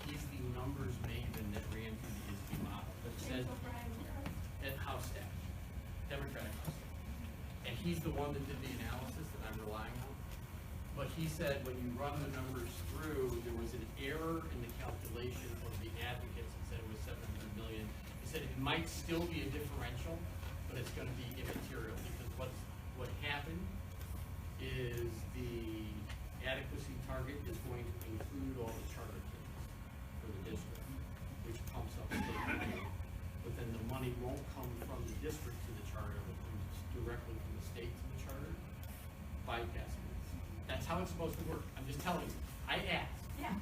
He's the numbers maven that ran through the ISB model. That said, at House staff, Democratic House staff. And he's the one that did the analysis that I'm relying on. But he said when you run the numbers through, there was an error in the calculation of the advocates. It said it was 700 million. He said it might still be a differential, but it's going to be immaterial because what happened is the adequacy target is going to include all the charter kids for the district, which pumps up state money. But then the money won't come from the district to the charter, it comes directly from the state to the charter, bypassing it. That's how it's supposed to work. I'm just telling you. I asked. Yeah.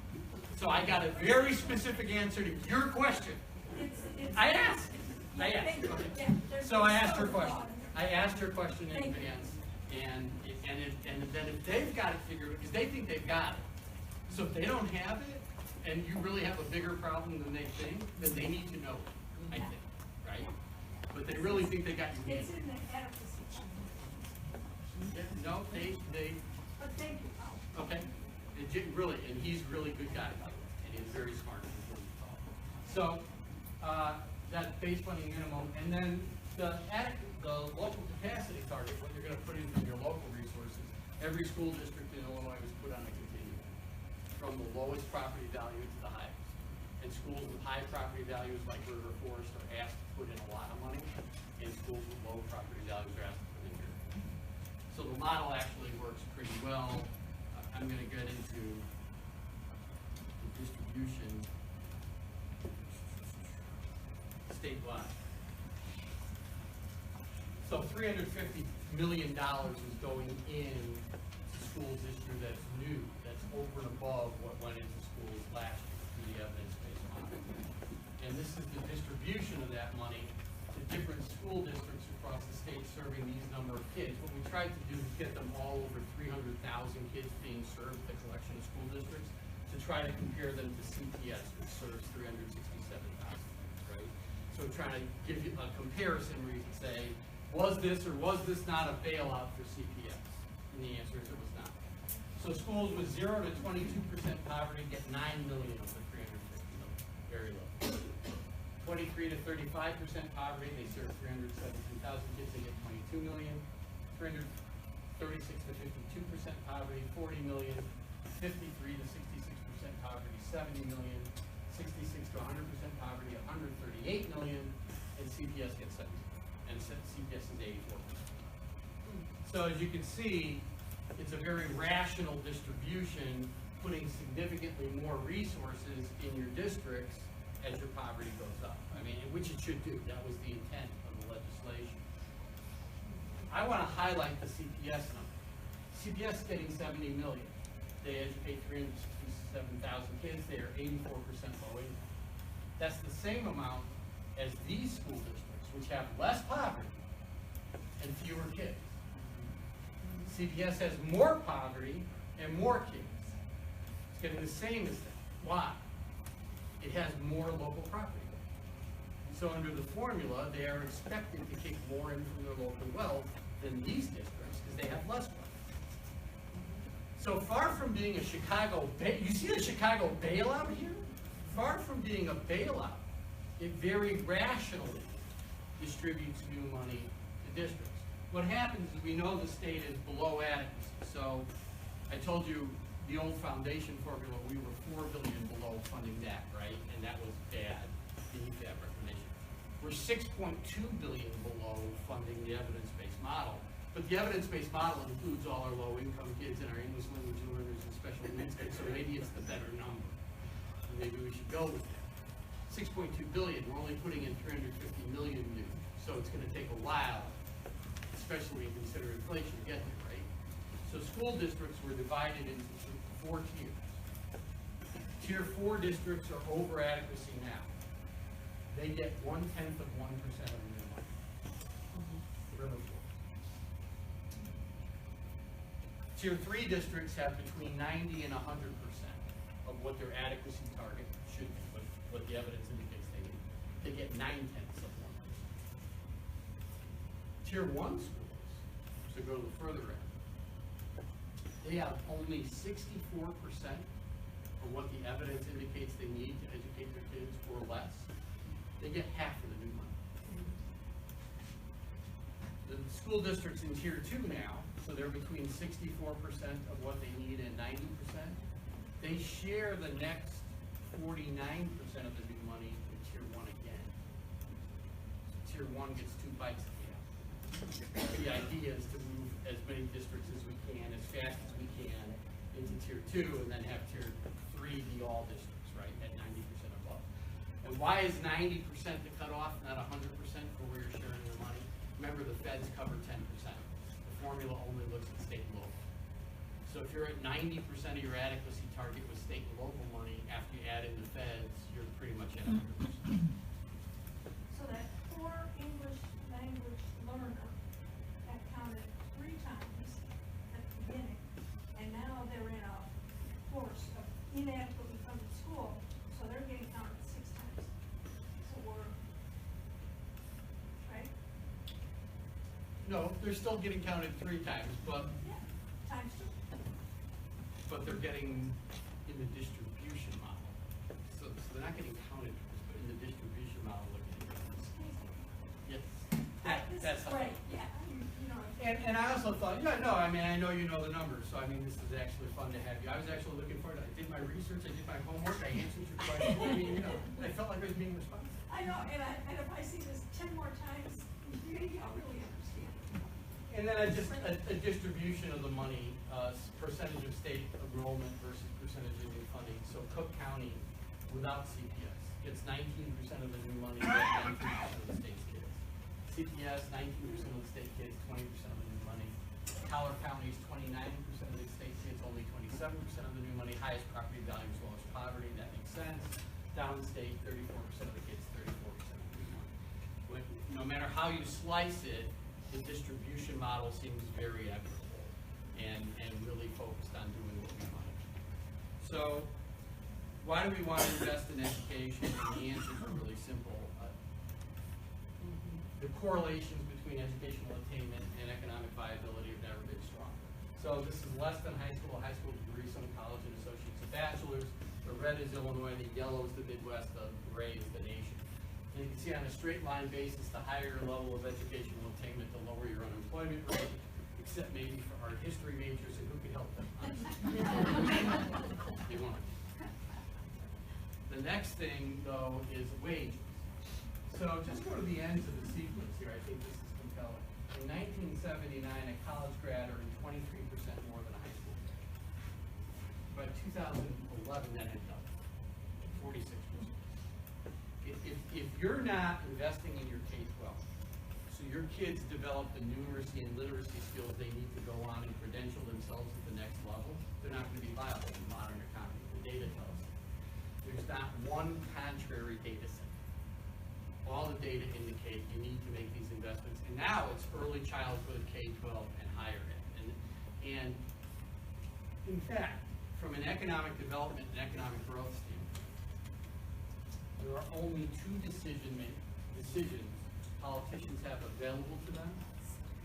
So I got a very specific answer to your question. I asked. Okay. So I asked her question. I asked her question in advance, and then if they've got it figured, because they think they've got it. So if they don't have it, and you really have a bigger problem than they think, then they need to know it, I think, right? But they really think they got you. It's in the adequacy. No, they. But thank you. Okay. Really, and he's a really good guy, by the way, and he's very smart. So that base funding minimum, and then the local capacity target, what you're going to put in from your local resources. Every school district in Illinois was put on a continuum, from the lowest property value to the highest. And schools with high property values, like River Forest, are asked to put in a lot of money, and schools with low property values are asked to put in here. So the model actually works pretty well. I'm going to get into the distribution statewide. So $350 million is going in to schools this year that's new, that's over and above what went into schools last year through the evidence-based model. And this is the distribution of that money to different school districts across the state serving these number of kids. What we tried to do is get them all over 300,000 kids being served at the collection of school districts to try to compare them to CPS, which serves 367,000, right? So trying to give you a comparison where you can say, was this or was this not a bailout for CPS? And the answer is it was not. So schools with 0 to 22% poverty get $9 million of the $350 million, very low. 23 to 35% poverty, they serve 317,000 kids, they get $22 million. 35 36 to 52% poverty, 40 million, 53 to 66% poverty, 70 million, 66 to 100% poverty, 138 million, and CPS gets 70, and CPS is 84%. So as you can see, it's a very rational distribution, putting significantly more resources in your districts as your poverty goes up. I mean, which it should do. That was the intent of the legislation. I want to highlight the CPS number. CPS is getting 70 million. They educate 367,000 kids. They are 84% low income. That's the same amount as these school districts, which have less poverty and fewer kids. CPS has more poverty and more kids. It's getting the same as them. Why? It has more local property. So under the formula, they are expected to kick more in from their local wealth than these districts because they have less wealth. So far from being a Chicago, you see the Chicago bailout here? Far from being a bailout, it very rationally distributes new money to districts. What happens is we know the state is below adequacy. So I told you the old foundation formula, we were $4 billion below funding that, right? And that was bad, the EFAB recommendation. We're $6.2 billion below funding the evidence-based model. But the evidence-based model includes all our low-income kids and our English language learners and special needs kids, so maybe it's the better number. And maybe we should go with that. 6.2 billion, we're only putting in 350 million new, so it's gonna take a while, especially when you consider inflation to get there, right? So school districts were divided into 4 tiers. Tier 4 districts are over adequacy now. They get 1/10 of 1% of the new money. River Fork. Tier 3 districts have between 90 and 100% of what their adequacy target should be, what the evidence indicates they need. They get 9/10 of 1%. Tier 1 schools, to go to the further end, they have only 64% of what the evidence indicates they need to educate their kids or less. They get half of the new money. The school districts in tier 2 now, so they're between 64% of what they need and 90%. They share the next 49% of the new money in tier 1 again. So tier 1 gets 2 bites at the apple. The idea is to move as many districts as we can, as fast as we can, into tier 2, and then have tier 3 be all districts, right, at 90% above. And why is 90% the cutoff, not 100% for where you're sharing your money? Remember, the feds cover 10%. The formula only looks at state and local. So if you're at 90% of your adequacy target with state and local money, after you add in the feds, you're pretty much at 100%. So that poor English language learner that counted 3 times at the beginning, and now they're in a course of inadequately funded school, so they're getting counted 6 times. So we're, right? No, they're still getting counted 3 times, but Yeah, times 2. but they're getting in the distribution model. So they're not getting counted, but in the distribution model, they're getting counted. Yes. This That's is great, yeah, you know. And I also thought, yeah, no, I mean, I know you know the numbers, so I mean, this is actually fun to have you. I was actually looking forward to it. I did my research, I did my homework, I answered your questions. I mean, you know, I felt like I was being responsive. I know, and if I see this 10 more times, maybe I'll really understand. And then a distribution of the money, percentage of state enrollment versus percentage of new funding. So Cook County, without CPS, gets 19% of the new money, but 19% of the state's kids. CPS, 19% of the state kids, 20% of the new money. Collar County is 29% of the state kids, only 27% of the new money. Highest property values, lowest poverty, that makes sense. Downstate, 34% of the kids, 34% of the new money. No matter how you slice it, the distribution model seems very equitable and really focused on doing what we want. So why do we want to invest in education? And the answers are really simple. The correlations between educational attainment and economic viability have never been stronger. So this is less than high school degree, some college and associates and bachelor's. The red is Illinois, the yellow is the Midwest, the gray is the nation. And you can see on a straight line basis, the higher your level of educational attainment, the lower your unemployment rate. The except maybe for art history majors and who could help them, honestly. They won't. The next thing, though, is wages. So just go to the ends of the sequence here. I think this is compelling. In 1979, a college grad earned 23% more than a high school grad. By 2011, that had doubled, 46%. If you're not investing in your K-12, so your kids develop the numeracy and literacy skills they need to go on and credential themselves at the next level, they're not going to be viable in the modern economy. The data tells us. There's not one contrary data set. All the data indicate you need to make these investments. And now it's early childhood, K-12, and higher ed. And in fact, from an economic development and economic growth standpoint, there are only two decisions politicians have available to them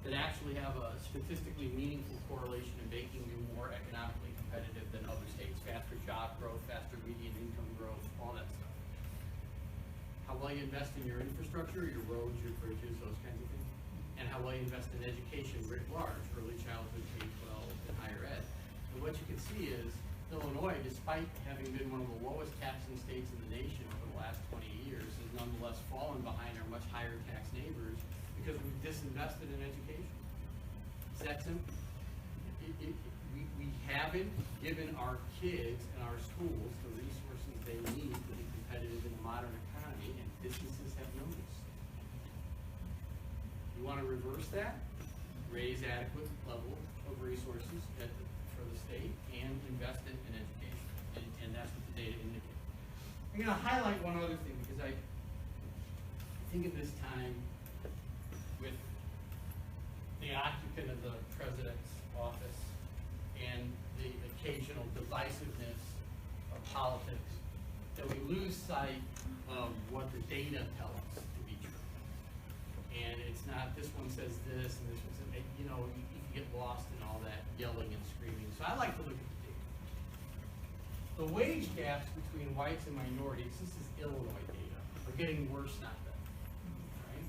that actually have a statistically meaningful correlation in making you more economically competitive than other states. Faster job growth, faster median income growth, all that stuff. How well you invest in your infrastructure, your roads, your bridges, those kinds of things. And how well you invest in education writ large, early childhood, K-12, and higher ed. And what you can see is Illinois, despite having been one of the lowest taxing states in the nation over the last 20 years, has nonetheless fallen behind our much higher tax neighbors because we've disinvested in education. It's that simple. We haven't given our kids and our schools the resources they need to be competitive in the modern economy, and businesses have noticed. You want to reverse that? Raise adequate level of resources for the state and invest in education, and that's what the data indicates. I'm going to highlight one other thing because I think at this time, with the occupant of the president's office and the occasional divisiveness of politics, that we lose sight of what the data tell us to be true. And it's not, this one says this and this one says, you know, you can get lost in all that yelling and screaming. So I like to look at the data. The wage gaps between whites and minorities, this is Illinois data, are getting worse, not better. Right?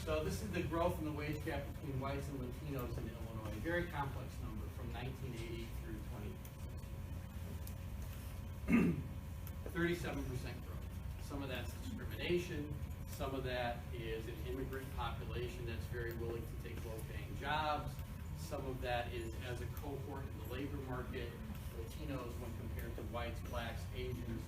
So this is the growth in the wage gap between whites and Latinos in Illinois. Very complex number from 1980 through 2016. 37% growth. Some of that's discrimination. Some of that is an immigrant population that's very willing to take low-paying jobs. Some of that is as a cohort in the labor market. Latinos, when compared to whites, blacks, Asians,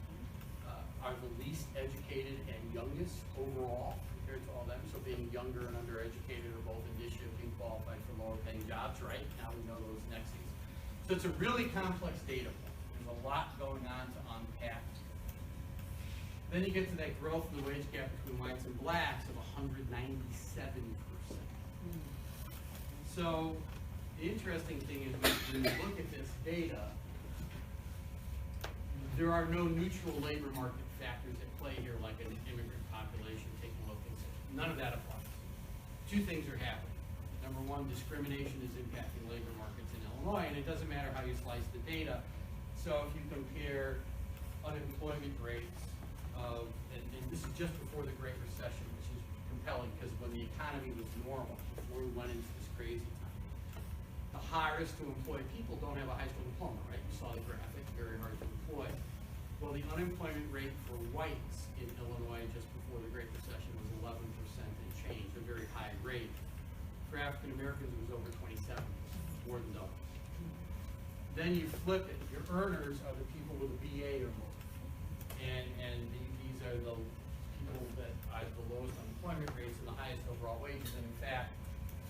are the least educated and youngest overall compared to all them. So being younger and undereducated are both indicia of being qualified for lower-paying jobs, right? Now we know those nexes. So it's a really complex data point. There's a lot going on to unpack. Then you get to that growth in the wage gap between whites and blacks of 197%. So the interesting thing is when you look at this data, there are no neutral labor market factors at play here like an immigrant population taking low things. None of that applies. Two things are happening. Number one, discrimination is impacting labor markets in Illinois, and it doesn't matter how you slice the data. So if you compare unemployment rates of, and this is just before the Great Recession, which is compelling because when the economy was normal, before we went into this crazy time, the hardest to employ people don't have a high school diploma, right? You saw the graphic, very hard to employ. Well, the unemployment rate for whites in Illinois just before the Great Recession was 11% and change, a very high rate. For African Americans, it was over 27%, more than double. Then you flip it. Your earners are the people with a BA or more. And these are the people that have the lowest unemployment rates and the highest overall wages. And in fact,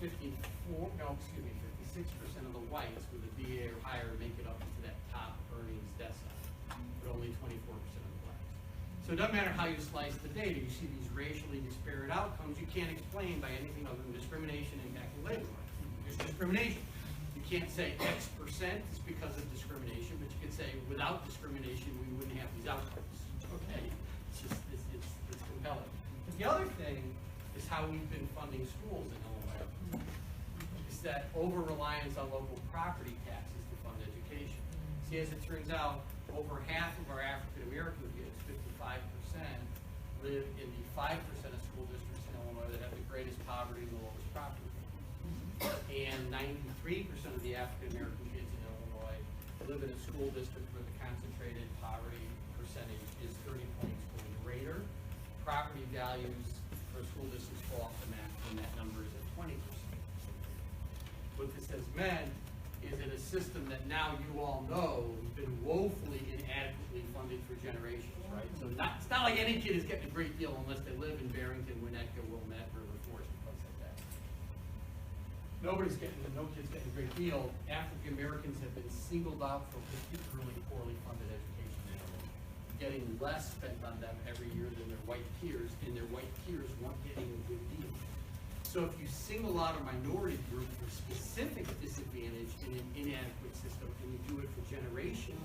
56% of the whites with a BA or higher make it up to that top earnings decile, but only 24% of the blacks. So it doesn't matter how you slice the data. You see these racially disparate outcomes you can't explain by anything other than discrimination impacting labor markets. There's discrimination. You can't say X percent is because of discrimination, but you could say without discrimination we wouldn't have these outcomes. Okay, it's compelling. But the other thing is how we've been funding schools in Illinois. It's that over-reliance on local property taxes to fund education. See, as it turns out, over half of our African American kids, 55%, live in the 5% of school districts in Illinois that have the greatest poverty and the lowest property taxes. and 93% of the African American kids in Illinois live in a school district where the concentrated poverty percentage is 30 points or greater. Property values for school districts fall off the map when that number is at 20%. What this has meant is that a system that now you all know has been woefully inadequately funded for generations, right? So it's not like any kid is getting a great deal unless they live in Barrington, Winnetka, Wilmette, River Forest, and places like that. No kid's getting a great deal. African Americans have been singled out for particularly poorly funded education, getting less spent on them every year than their white peers, and their white peers weren't getting a good deal. So if you single out a minority group for specific disadvantage in an inadequate system, and you do it for generations,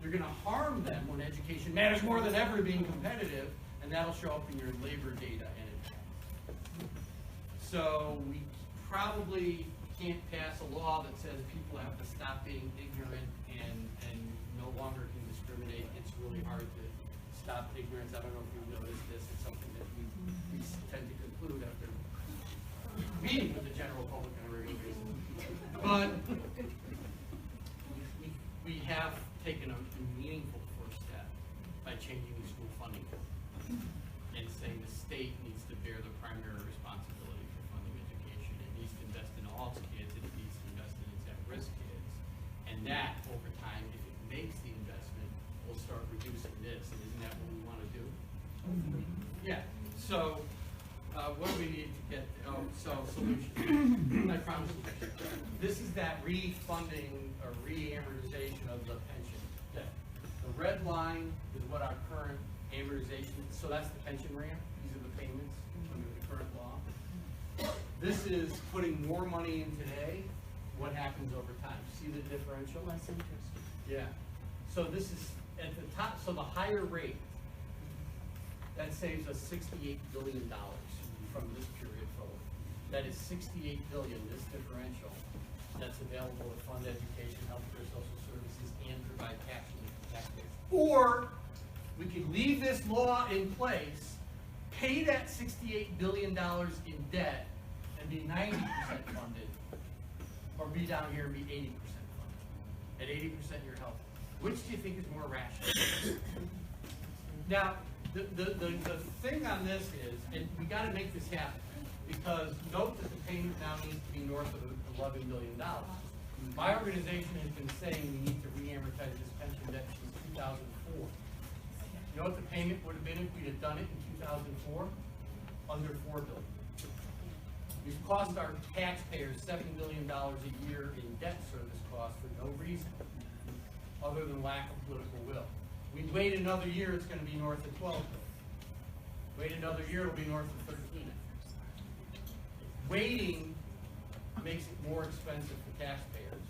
you're going to harm them when education matters more than ever being competitive, and that'll show up in your labor data and it. So we probably can't pass a law that says people have to stop being ignorant and no longer can discriminate. It's really hard to stop ignorance. I don't know if you've noticed this. It's something that we tend to conclude after meeting with the general public on a regular basis. But we have taken a meaningful first step by changing the school funding and saying the state needs to bear the primary responsibility for funding education. It needs to invest in all its kids, and it needs to invest in its at-risk kids. And that, over time, if it makes the investment, will start reducing this. And isn't that what we want to do? Yeah. So what do we need to get? Solution. I promise you. This is that refunding or re-amortization of the pension debt. The red line is what our current amortization, so that's the pension ramp. These are the payments under the current law. This is putting more money in today. What happens over time? See the differential? Less interest. Yeah. So this is at the top, so the higher rate, that saves us $68 billion from this period forward. That is $68 billion, this differential, that's available to fund education, healthcare, social services, and provide tax relief to taxpayers. Or we could leave this law in place, pay that $68 billion in debt, and be 90% funded, or be down here and be 80% funded. At 80% you're healthy. Which do you think is more rational? Now, the thing on this is, and we got to make this happen, because note that the payment now needs to be north of $11 billion. My organization has been saying we need to re-amortize this pension debt since 2004. You know what the payment would have been if we'd have done it in 2004? Under $4 billion. We've cost our taxpayers $7 billion a year in debt service costs for no reason, other than lack of political will. We wait another year, it's going to be north of 12 billion. Wait another year, it'll be north of 13. Waiting makes it more expensive for taxpayers,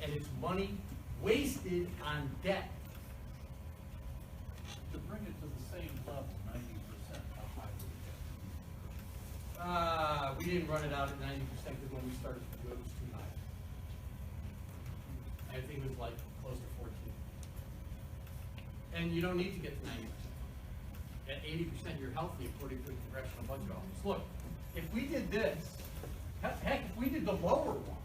and it's money wasted on debt. To bring it to the same level, 90%, how high would it We didn't run it out at 90% because when we started to do it, it was too high. I think it was like close to 14. And you don't need to get to 90%. At 80%, you're healthy according to the Congressional Budget Office. Look, if we did this, heck, if we did the lower one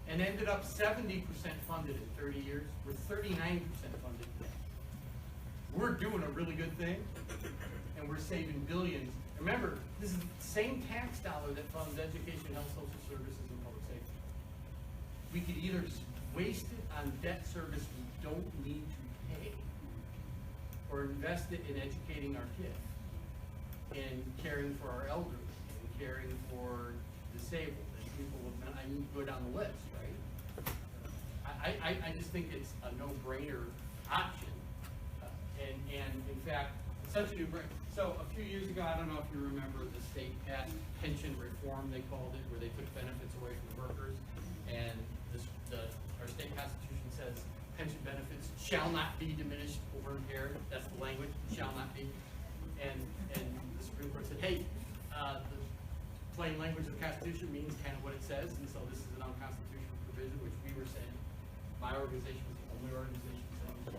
and ended up 70% funded in 30 years, we're 39% funded today. We're doing a really good thing, and we're saving billions. Remember, this is the same tax dollar that funds education, health, social services, and public safety. We could either waste it on debt service we don't need to pay, or invest it in educating our kids, and caring for our elderly, and caring for disabled, and people with, I need to go down the list, right? I just think it's a no-brainer option. And in fact, it's such a no-brainer. So a few years ago, I don't know if you remember the state passed pension reform, they called it, where they took benefits away from the workers. And our state constitution says pension benefits shall not be diminished or impaired. That's the language, shall not be. And the Supreme Court said, hey, the plain language of the Constitution means kind of what it says, and so this is an unconstitutional provision, which we were saying. My organization was the only organization saying it.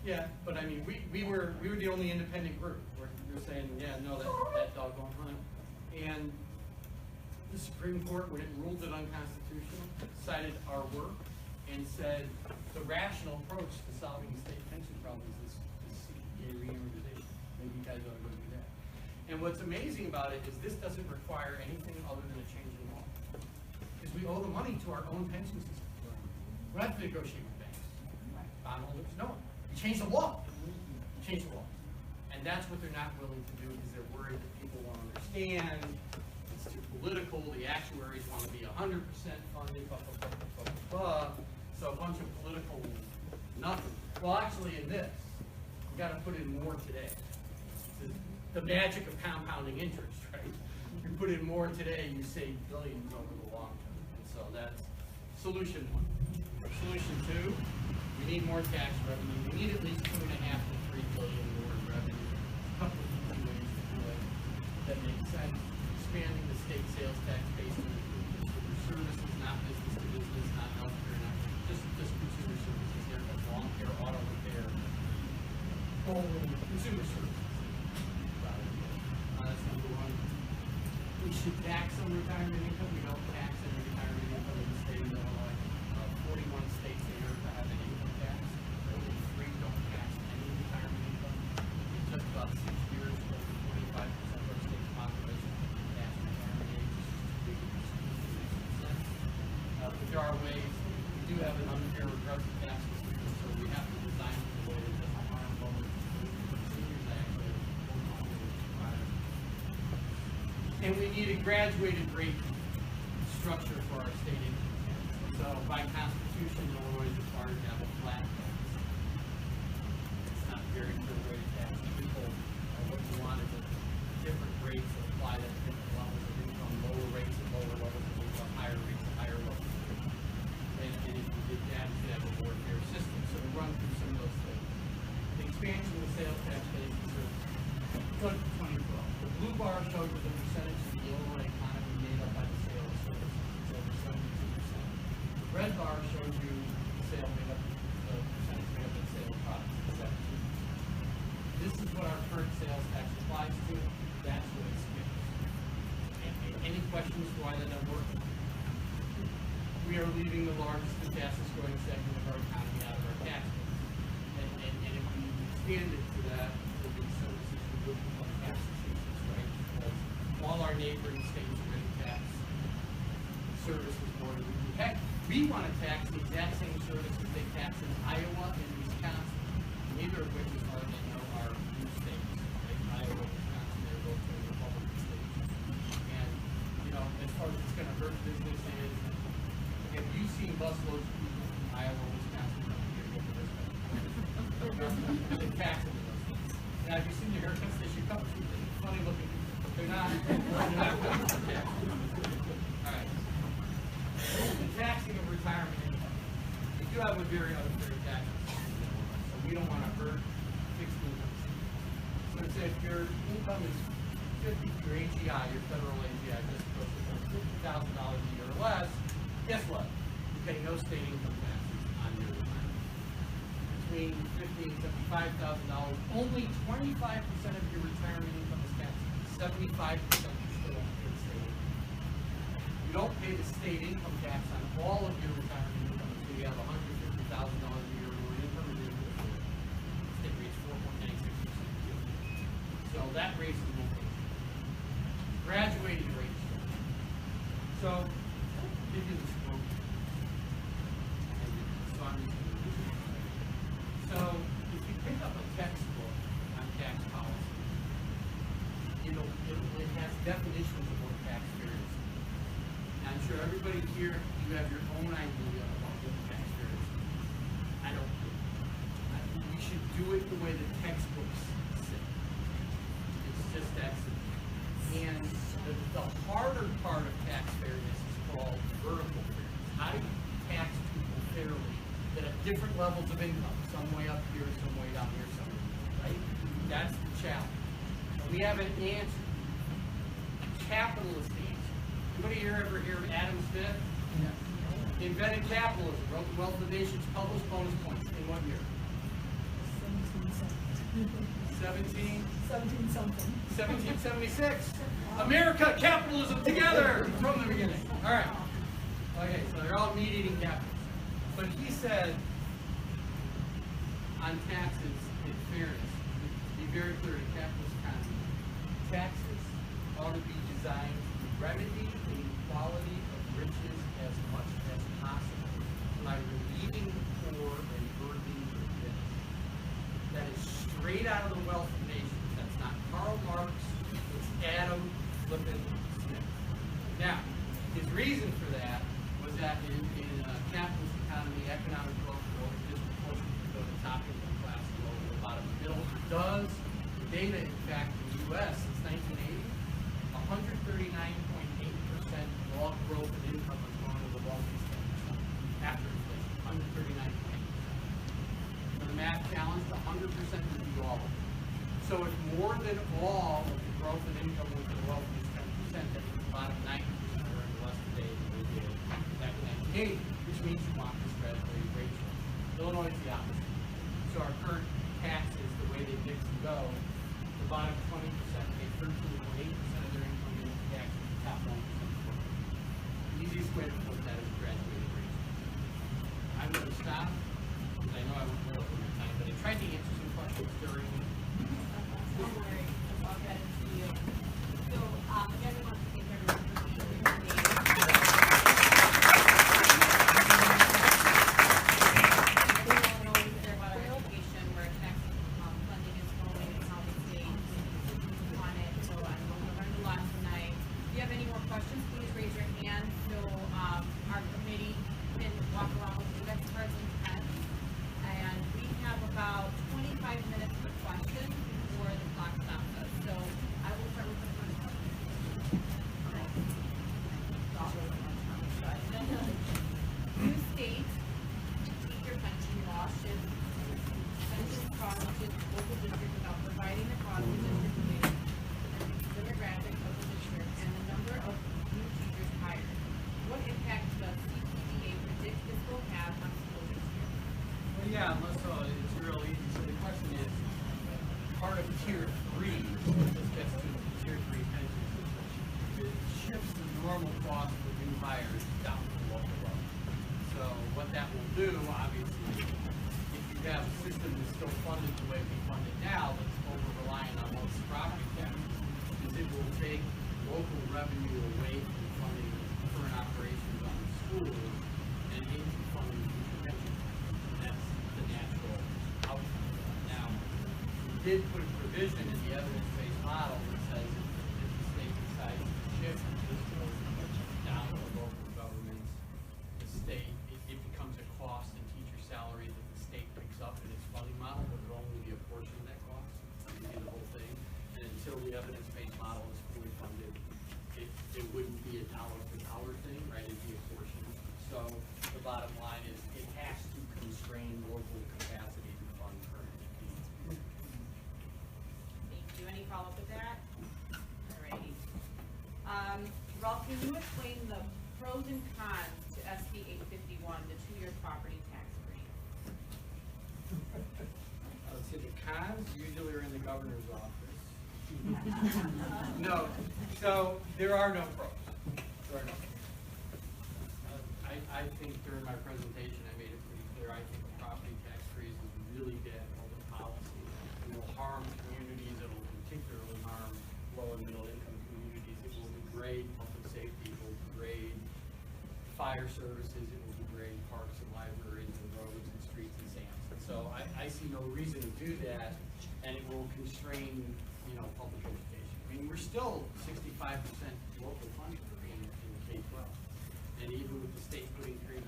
Yeah, but I mean, we were the only independent group. We were saying, yeah, no, that doggone hunt. And the Supreme Court, when it ruled it unconstitutional, cited our work and said the rational approach to solving state pension problems is CPA reamortization. Maybe you guys ought to go do that. And what's amazing about it is this doesn't require anything other than a change in law. Because we owe the money to our own pension system. We don't have to negotiate with banks. Bondholders, no. You change the law. You change the law. And that's what they're not willing to do because they're worried that people won't understand. It's too political. The actuaries want to be 100% funded, blah, blah, blah, blah, blah, blah. So a bunch of political nothing. Well, actually in this, we got to put in more today. The magic of compounding interest, right? You put in more today, you save billions over the long term. And so that's solution one. Solution two, we need more tax revenue. We need at least 2.5 to 3 billion more in revenue. A couple of easy ways to do it that make sense. Expanding the state sales tax base to include consumer services, not business to business, not healthcare, not just consumer services. There, that's lawn care, auto repair, only consumer services. That's number one. We should tax some retirement income. We don't tax any retirement income in the state of Illinois. 41 states in America have an income tax. Only 3 don't tax any retirement income. In just about 6 years, over 25% of our state's population tax retirement age. But there are ways. We do have an unfair regressive tax system, so we have to design it in a way that doesn't harm lower seniors actually. And we need a graduated rate structure for our state income tax. So by constitution, Illinois is required to have a flat tax. It's not a very good way to tax people. What you want is a different rates that apply to different levels of income, lower rates at lower levels of income, higher rates at higher levels of income. And if you did that, you have a more fair system. So we run through some of those things. The expansion of the sales tax base is good for 2012. The blue bar shows you the percentage of the Illinois economy made up by the sale of services. It's over 72%. The red bar shows you the sale made up, the percentage made up of the sale of products. It's 17%. This is what our current sales tax applies to. That's what it skips. And any questions as to why that doesn't work? We are leaving the largest and fastest growing segment of our economy out of our tax base. And if we expand it to that, there'll be services we would become Massachusetts, right? Because all our neighboring states already tax services more than we do. Heck, we want to tax the exact same services they tax in Iowa and Wisconsin, neither of which are new states. Right? Iowa, Wisconsin, they're both Republican states. And, you know, as far as it's going to hurt businesses, have you seen busloads of people from Iowa, Wisconsin, coming here to get the respect? They tax them in those states. Now, have you seen the haircuts they should come to? They're funny looking people, but they're not good for tax. All right. The taxing of retirement income. We do have a very unfair tax system, so we don't want to hurt fixed income. So it's if your income is 50, your AGI, your federal AGI, just supposed to be $50,000 a year or less, guess what? You pay no state income taxes on your retirement. Between $50,000 and $75,000, only 25% of your retirement income is taxed. 75% you still don't pay the state income. You don't pay the state income tax on all of your retirement income until you have $150,000 a year or income in your state rate's 4.96% a year. So that raises the whole graduating rate structure. So give you this quote. So if you pick up a textbook on tax policy, it has definitions of what tax fairness is. Now, I'm sure everybody here, you have your own idea about what tax fairness is. I don't. You should do it the way the textbooks say. It's just that simple. And the harder part of tax fairness is called vertical fairness. How do you tax people fairly that have different levels of income? Some way up here, some way down here, some right? That's the challenge. And we have an answer. Capitalist answer. Anybody here ever hear of Adam Smith? Yes. He invented capitalism, wrote The Wealth of Nations, published bonus points. In what year? 1776. America, capitalism, together from the beginning. All right. Okay, so they're all meat-eating capitalists. But he said, on taxes, in fairness, to be very clear to capitalist economy, taxes ought to be designed to remedy the inequality of riches as much as possible by relieving the poor and burdening the rich. That is straight out of the Wealth of Nations. That's not Karl Marx, it's Adam Flippin Smith. Now, his reason for that was that in a capitalist economy, economic growth will disproportionately go to top income class and lower to the bottom of the middle. It does. The data, in fact, in the U.S. since 1980, 139.8% log growth in income has gone to the wealthiest 10% after inflation. 139.8%. For the math challenge, 100% would be all of it. So if more than all of the growth in income went to the wealthiest 10%, that means the bottom 90% are earning less today than they did back in 1980, which means you want this graduated ratio. Illinois is the opposite. So our current taxes, the way they mix and go, the bottom 20% pay 13.8% of their income in taxes, the top 1%. The easiest way to put that is graduated ratio. I'm going to stop, because I know I went way over my time, but I tried to answer some questions during. Don't worry, I'll get it to you. So, again, I want to thank everyone for being here today. We all know about our education, where tax funding is going, and how the state is on it. So, I know we learned a lot tonight. If you have any more questions, please raise your hand. So, our committee can walk around with index cards and pens. And we have about 25 minutes for questions before the clock stops us. So I will start with the first question. New state, teacher pension law should pension cost to local district without providing the cost of district related to the demographics of the district and the number of new teachers hired. What impact does CPDA predict this will have on school districts? Well, yeah, it's real easy. So the question is, part of tier 3, this gets to the tier 3 pension system, it shifts the normal cost for new hires down to the local level. So what that will do, obviously, if you have a system that's still funded the way we fund it now, that's over-reliant on most property taxes, is it will take local revenue away from funding current operations on the schools and into funding future pension. That's the natural outcome of that. Now, we did put a provision in the evidence-based model that says if the state decides to shift this down to local governments, the state, it becomes a cost in teacher salary that the state picks up in its funding model, but it'll only be a portion of that cost, in the whole thing. And until the evidence-based model is fully funded, it wouldn't be a dollar-for-dollar thing, right? It'd be a portion. So the bottom line is it has to constrain local capacity to fund current needs. Thank you. Any follow-up with that? Alrighty. Ralph, can you explain the pros and cons to SB 851, the 2-year property tax rate? Let's see, the cons usually are in the governor's office. No, so there are no pros. There are no pros. I think during my presentation I made it pretty clear. I think the property tax freeze is really bad public policy. It will harm communities. It will particularly harm low and middle income communities. It will degrade public safety. It will degrade fire services. It will degrade parks and libraries and roads and streets and SAMs. And so I see no reason to do that, and it will constrain, public education. I mean, we're still 65% local funded in the K-12. And even with the state putting $350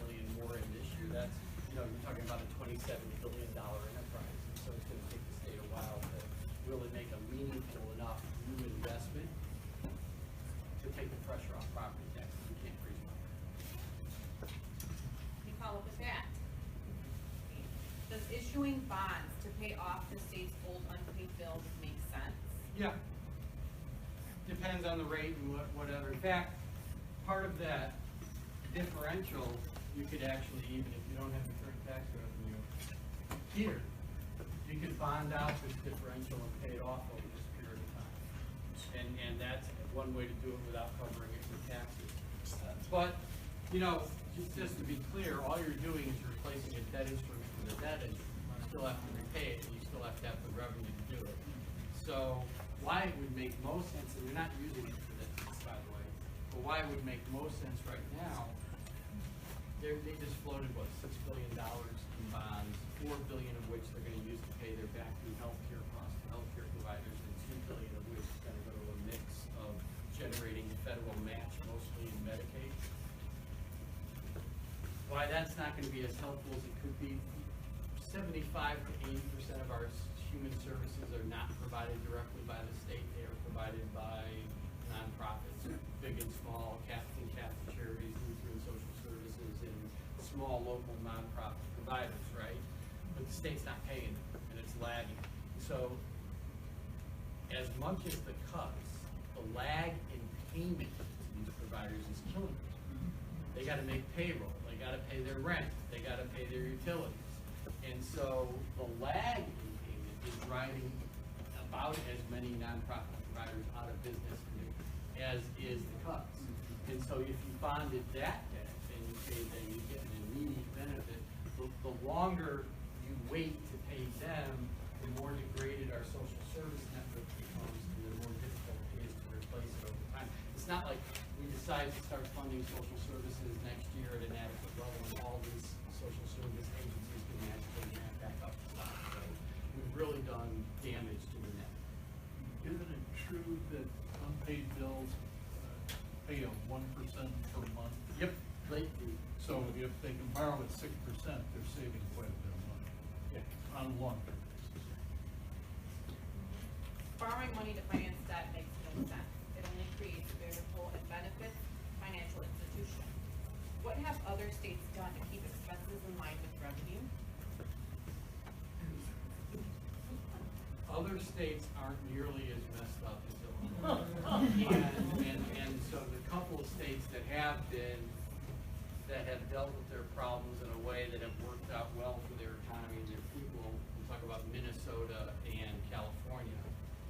million more in this year, that's, you're talking about a $27 billion enterprise. And so it's going to take the state a while to really make a meaningful enough new investment to take the pressure off property taxes. We can't freeze money. Can you follow up with that? Does issuing bonds to pay off the state's old unpaid bills make sense? Yeah. Depends on the rate and whatever. In fact, part of that differential, you could actually, even if you don't have the current tax revenue here, You could bond out this differential and pay it off over this period of time. And that's one way to do it without covering it with taxes. But, you know, just to be clear, all you're doing is you're replacing a debt instrument with a debt instrument. You still have to repay it, and you still have to have the revenue to do it. So why it would make most sense, and we're not using it for this, by the way, but why it would make most sense right now, they just floated, what, $6 billion in bonds, $4 billion of which they're gonna use to pay their back through healthcare costs to healthcare providers, and $2 billion of which is gonna go to a mix of generating federal match, mostly in Medicaid. Why that's not gonna be as helpful as it could be, 75 to 80% of our human services are not provided directly by the state, they are provided by nonprofits, big and small, Catholic charities, Lutheran social services, and small local nonprofit providers, right? But the state's not paying it, and it's lagging. So, as much as the cuts, the lag in payment to these providers is killing them. They gotta make payroll, they gotta pay their rent, they gotta pay their utilities. And so, the lag in payment is driving about as many nonprofit providers out of business as is the cuts. And so if you bonded that debt and you say that you get an immediate benefit, the longer you wait to pay them, the more degraded our social service network becomes, and the more difficult it is to replace it over time. It's not like we decide to start funding social services next year at an adequate level, and all these social service agencies can magically ramp back up to stop. So we've really done damage to the net. Isn't it true that unpaid bills pay a 1% per month? Yep, late fee. So if they can borrow at 6%, they're saving quite a bit of money. Yeah. On a long-term basis. Borrowing money to finance debt makes no sense. It only creates a veritable and benefits financial institution. What have other states done to keep expenses in line with revenue? Other states aren't nearly as messed up as Illinois. And so the couple of states that have dealt with their problems in a way that have worked out well for their economy and their people, we'll talk about Minnesota and California,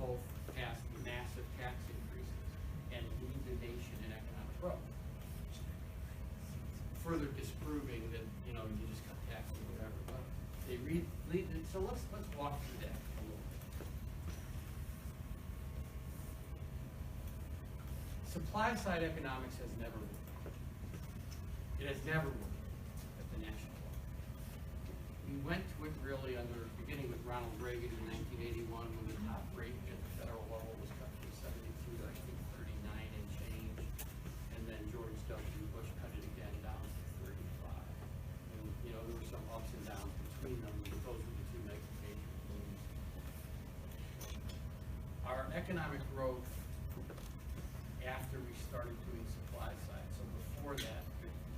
both passed massive tax increases and lead the nation in economic growth. Further disproving that, you know, you just cut taxes or whatever, but they lead, so let's walk through that a little bit. Supply side economics has never worked. It has never worked at the national level. We went to it really beginning with Ronald Reagan in 1981 when the top rate at the federal level was cut from 72 to I think 39 and change. And then George W. Bush cut it again down to 35. And, you know, there were some ups and downs between them, but those were the two major moves. Our economic growth after we started doing supply side, so before that,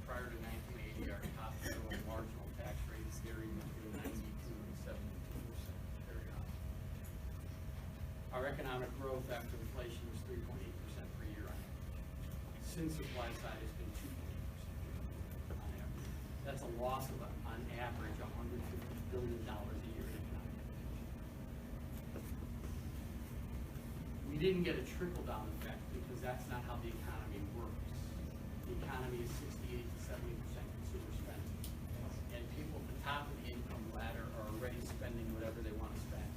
prior to 1980, our top federal marginal tax rate varied between 92 and 72%, very high. Our economic growth after inflation was 3.8% per year on average. Since supply side has been 2.8% on average. That's a loss of, on average, $150 billion a year in economic activity. We didn't get a trickle-down effect because that's not how the economy works. The economy is 68 to 70% consumer spending. And people at the top of the income ladder are already spending whatever they want to spend.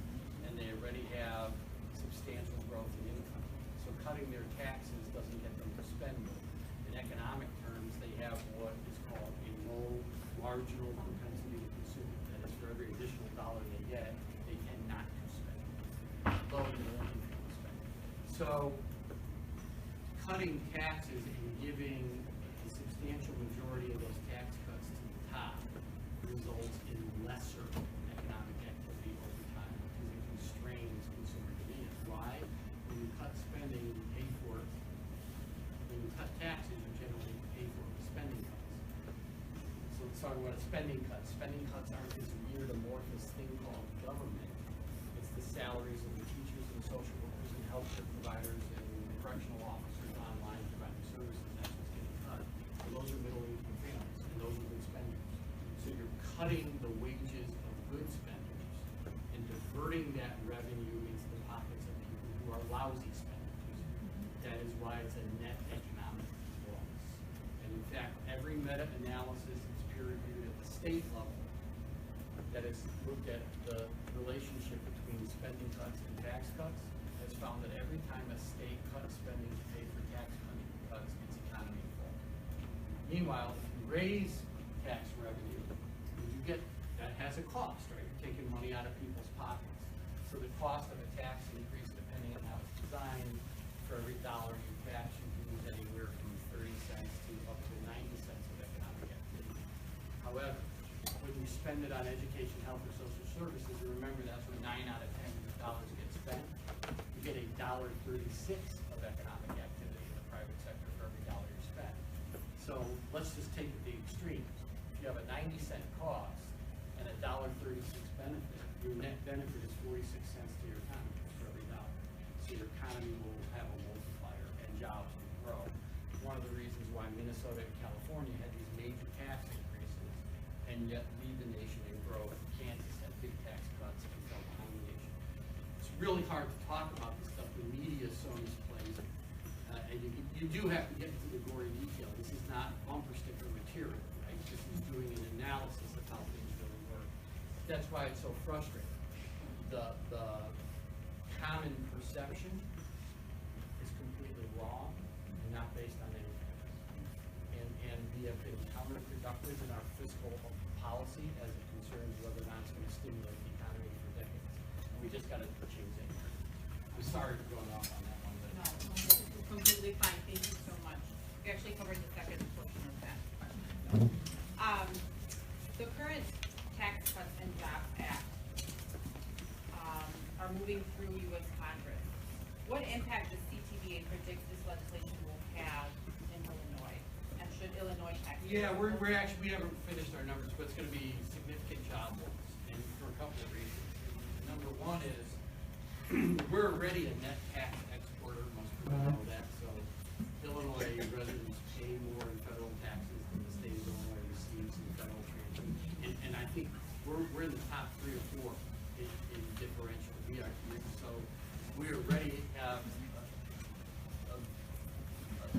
And they already have substantial growth in income. So cutting their taxes doesn't get them to spend more. In economic terms, they have what is called a low marginal propensity to consume. That is, for every additional dollar they get, they tend not to spend. Low to low income spending. So cutting taxes and giving a substantial majority of those tax cuts to the top results in lesser economic activity over time because it constrains consumer demand. Why? When you cut spending, you pay for it. When you cut taxes, you generally pay for it with spending cuts. So let's talk about spending cuts. Spending cuts aren't this weird amorphous thing called government. It's the salaries of the teachers and social workers and healthcare providers and correctional officers online providing services. That's what's getting cut. And those are middle income families, and those are good spenders. So you're cutting the wages of good spenders and meta-analysis that's peer-reviewed at the state level that has looked at the relationship between spending cuts and tax cuts has found that every time a state cuts spending to pay for tax cuts, its economy falls. Meanwhile, if you raise tax revenue, that has a cost, right? You're taking money out of people's pockets. So the cost of a tax increase, depending on how it's designed, for every dollar you tax, you can lose anywhere from 30 cents to up to 90 cents of economic activity. However, when you spend it on education, health, or social services, you remember that's where 9 out of 10 dollars get spent. You get $1.36 of economic activity in the private sector for every dollar you spend. So let's just take the extremes. If you have a 90-cent cost and a $1.36 benefit, your net benefit is 46 cents to your economy for every dollar. So your economy will have a multiplier and jobs will grow. One of the reasons why Minnesota and California had these major tax increases and yet lead the nation in growth. Kansas had big tax cuts and fell behind the nation. It's really hard to talk about this stuff. The media is so misplaced. And you do have to get into the gory detail. This is not bumper sticker material, right? This is doing an analysis of how things really work. That's why it's so frustrating. The common perception is completely wrong and not based on any facts. And we have been counterproductive in our fiscal policy as it concerns whether or not it's going to stimulate the economy for decades. And we just got to change that. I'm sorry for going off on that one, but No, completely fine, thank you so much. We actually covered the second portion of that question. The current Tax Cuts and Jobs Act, are moving through U.S. Congress. What impact does CTVA predict this legislation will have in Illinois? And should Illinois taxpayers? yeah, we haven't finished our numbers, but it's going to be significant job loss, and for a couple of reasons. Number one is we're already a net tax exporter, most people know that. So Illinois residents pay more in federal taxes than the state of Illinois receives in federal transfer. And I think we're in the top 3 or 4 in differential. So we already have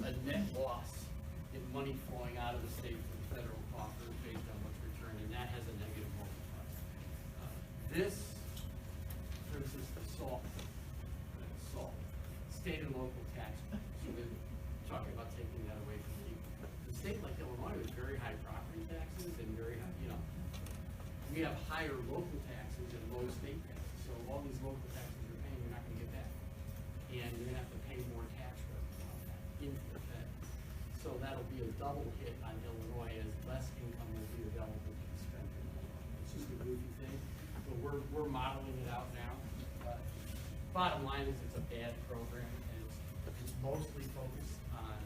a net loss in money flowing out of the state to the federal coffers based on what's returned, and that has a negative multiplier. This, for instance, the salt, state and local tax. So we're talking about taking that away from people. The state like Illinois with very high property taxes and very high, we have higher local taxes and low state taxes. So all these local taxes you're paying, you're not going to get back. And you're going to have to pay more tax revenue on that into the Fed. So that'll be a double hit on Illinois as less income will be available to be spent in Illinois. It's just a goofy thing, but we're modeling it out now. Bottom line is it's a bad program, and it's mostly focused on,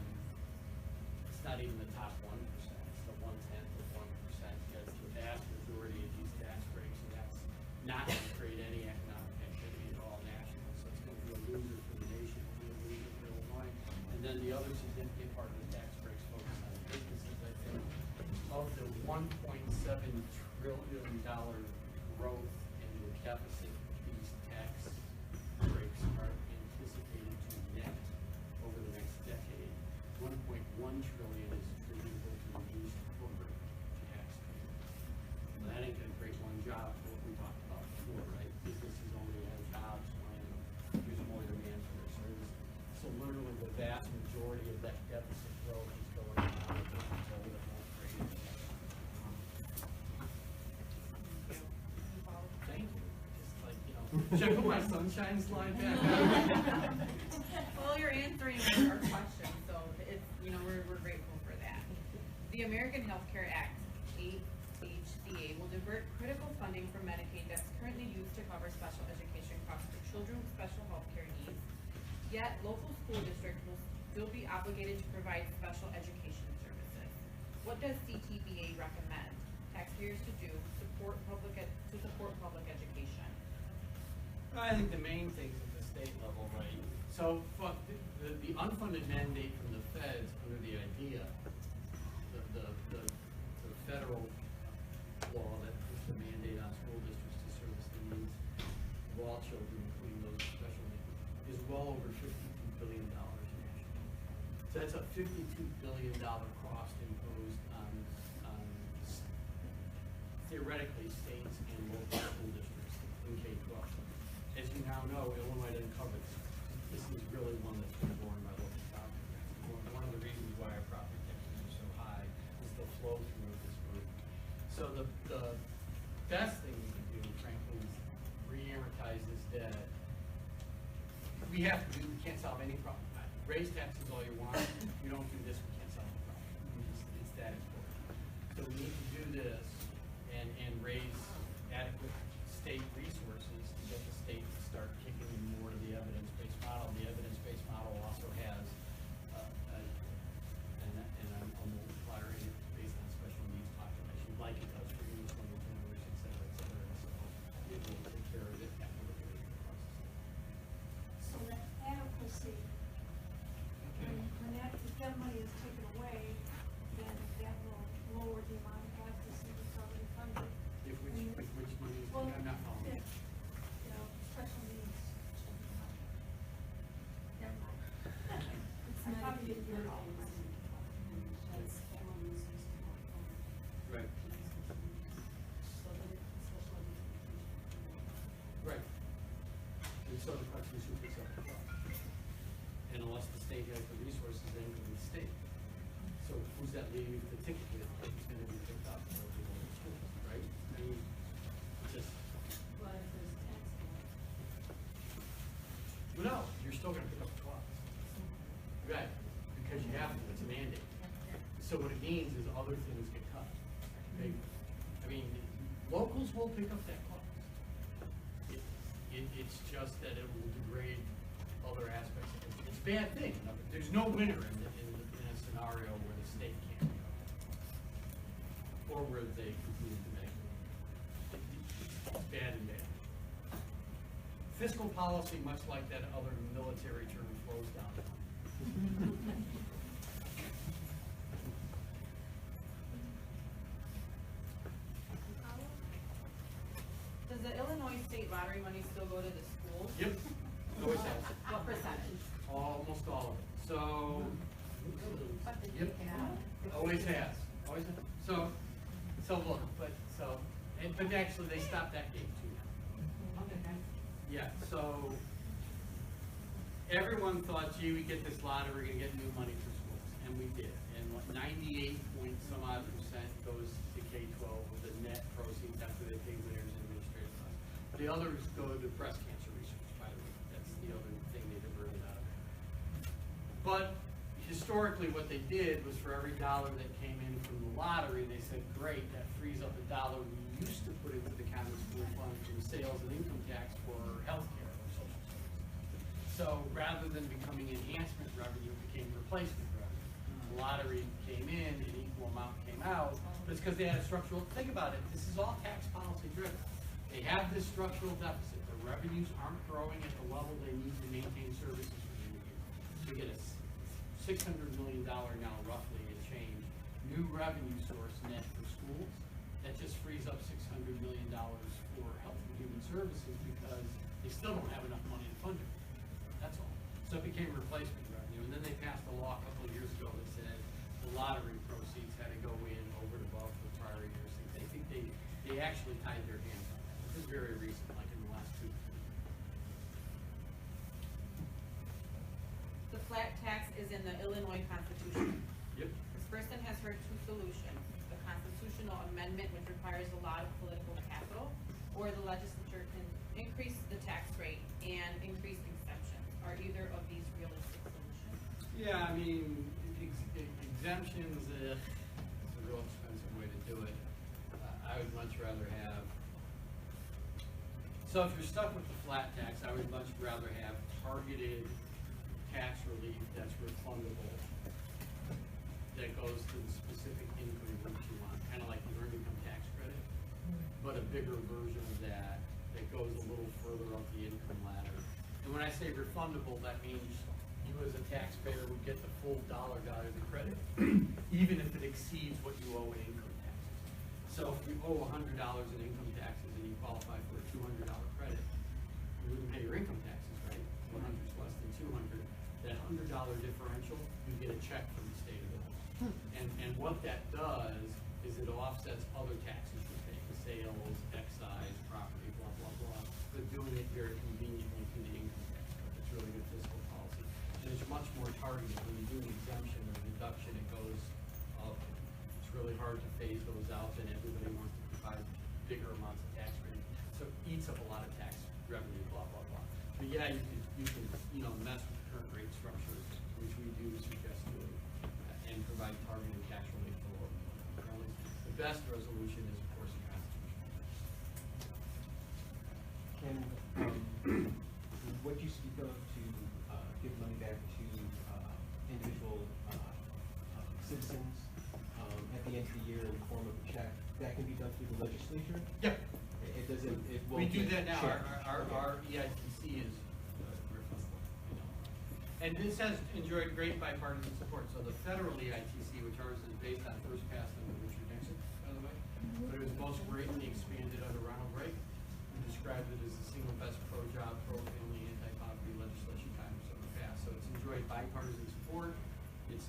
it's not even the top 1%, it's the 1/10 of 1%, because the vast majority of these tax breaks, and that's not going to create any economic activity at all national. So it's going to be a loser for the nation, it'll be a loser for Illinois. And then the other significant part of the tax breaks focus on businesses. I think of the $1.7 trillion growth in the deficit these tax breaks are anticipated to net over the next decade. 1.1 trillion is attributable to reduced corporate tax payments. Well, that ain't gonna create one job, for what we talked about before, right? Businesses only have jobs when there's more demand for their services. So literally the vast majority of that deficit growth is going down until it won't create any Thank you. Just like, check out my sunshine slide back. Well, you're answering our question, so it's, we're grateful for that. The American Health Care Act, AHCA, will divert critical funding from Medicaid that's currently used to cover special education costs for children with special health care needs. Yet, local school districts will still be obligated to provide special education services. What does CTVA recommend taxpayers to do to support public education? I think the main things at the state level, right? So the unfunded mandate from the feds under the idea, the federal law that puts the mandate on school districts to service the needs of all children, including those with special needs, is well over $52 billion nationally. So that's a $52 billion cost imposed on no, Illinois doesn't cover this. This is really one that's been borne by local property taxes. One of the reasons why our property taxes are so high is the flow through of this group. So the best thing we can do, frankly, is re-amortize this debt. We can't solve any problem. Raise taxes all you want, you don't do this, we can't solve the problem. It's that important. So we need to do this and raise adequate state resources to get the state to start kicking in more to the evidence-based model. The evidence-based model also has an multiplier in it based on special needs population, like it does for English language learners, et cetera, et cetera. So it will take care of it equitably across the state. So that adequacy, when that money is taken away, then that will lower the amount of adequacy that's already funded. Which money is, Well, I'm not following. you know, special needs. Never mind. I probably didn't hear it all. Right. Right. And so the question is who picks up the cost? And unless the state has the resources, then it can be the state. So who's that leaving the ticket with? It's gonna be picked up for the local schools, right? I mean, it's just, Well, if there's tax law. no, you're still gonna pick up the cost. Right, because you have to, it's a mandate. So what it means is other things get cut. Okay? I mean, locals will pick up that cost. It's just that it will degrade other aspects of it. It's a bad thing. There's no winner in a scenario where the state can't pick up. Or where they continue to make it. It's bad and bad. Fiscal policy, much like that other military term, flows down. Does the Illinois state lottery money still go to the schools? Yep. Always has. What percentage? Almost all of it. So, But they Yep. take it out. always has. Always has. So look, but actually they stopped that game too now. Okay. Yeah, so everyone thought, gee, we get this lottery, we're gonna get new money for schools, and we did. And 98 point some odd percent goes to K-12 with the net proceeds after they pay winners and administrative costs. The others go to breast cancer research, by the way. That's the other thing they diverted out of it. But historically, what they did was for every dollar that came in from the lottery, they said, great, that frees up a dollar we used to put into the county school fund from sales and income tax for healthcare or social services. So rather than becoming enhancement revenue, it became replacement revenue. The lottery came in, an equal amount came out, but it's because they had a structural, think about it, this is all tax policy driven. They have this structural deficit, the revenues aren't growing at the level they need to maintain services for the year. So you get a $600 million now roughly and change, new revenue source net for schools, that just frees up $600 million for health and human services because they still don't have enough money to fund it. That's all. So it became replacement revenue, and then they passed a law a couple of years ago that said the lottery proceeds had to go in over and above the prior years. They think they actually tied their hands on that. This is very recent, like in the last 2 years. The flat tax is in the Illinois Constitution. Yep. This person has heard two solutions: the constitutional amendment, which requires a lot of political capital, or the legislature can increase the tax rate and increase exemptions. Are either of these realistic solutions? Yeah, I mean, exemptions, it's a real expensive way to do it. I would much rather have, so if you're stuck with the flat tax, I would much rather have targeted tax relief that's refundable, that goes to the specific income groups you want, kind of like the earned income tax credit, but a bigger version of that goes a little further up the income ladder. And when I say refundable, that means you as a taxpayer would get the full dollar value of the credit, even if it exceeds what you owe in income taxes. So if you owe $100 in income taxes and you qualify for a $200 credit, you wouldn't pay your income taxes, right? 100 is less than 200. That $100 differential, you get a check from the state of Illinois. And what that does is it offsets other taxes you pay, sales, excise, property, blah, blah, blah, but doing it very conveniently to the income really good fiscal policy. And it's much more targeted. When you do an exemption or deduction, it goes up. It's really hard to phase those out, and everybody wants to provide bigger amounts of tax credit. So it eats up a lot of tax revenue, blah, blah, blah. But yeah, you can, mess with the current rate structure, which we do suggest doing, and provide targeted tax relief for local families. The best resolution is, of course, a constitutional. And what you speak of to give money back to individual citizens at the end of the year in the form of a check, that can be done through the legislature? Yep. It doesn't, it We won't do get that now. checked. Our EITC is refundable. And this has enjoyed great bipartisan support. So the federal EITC, which ours is based on, first passed under Richard Nixon, by the way, but it was most greatly expanded under Ronald Reagan, who described it as the single best pro-job, pro-family, anti-poverty legislation Congress ever passed. So it's enjoyed bipartisan support.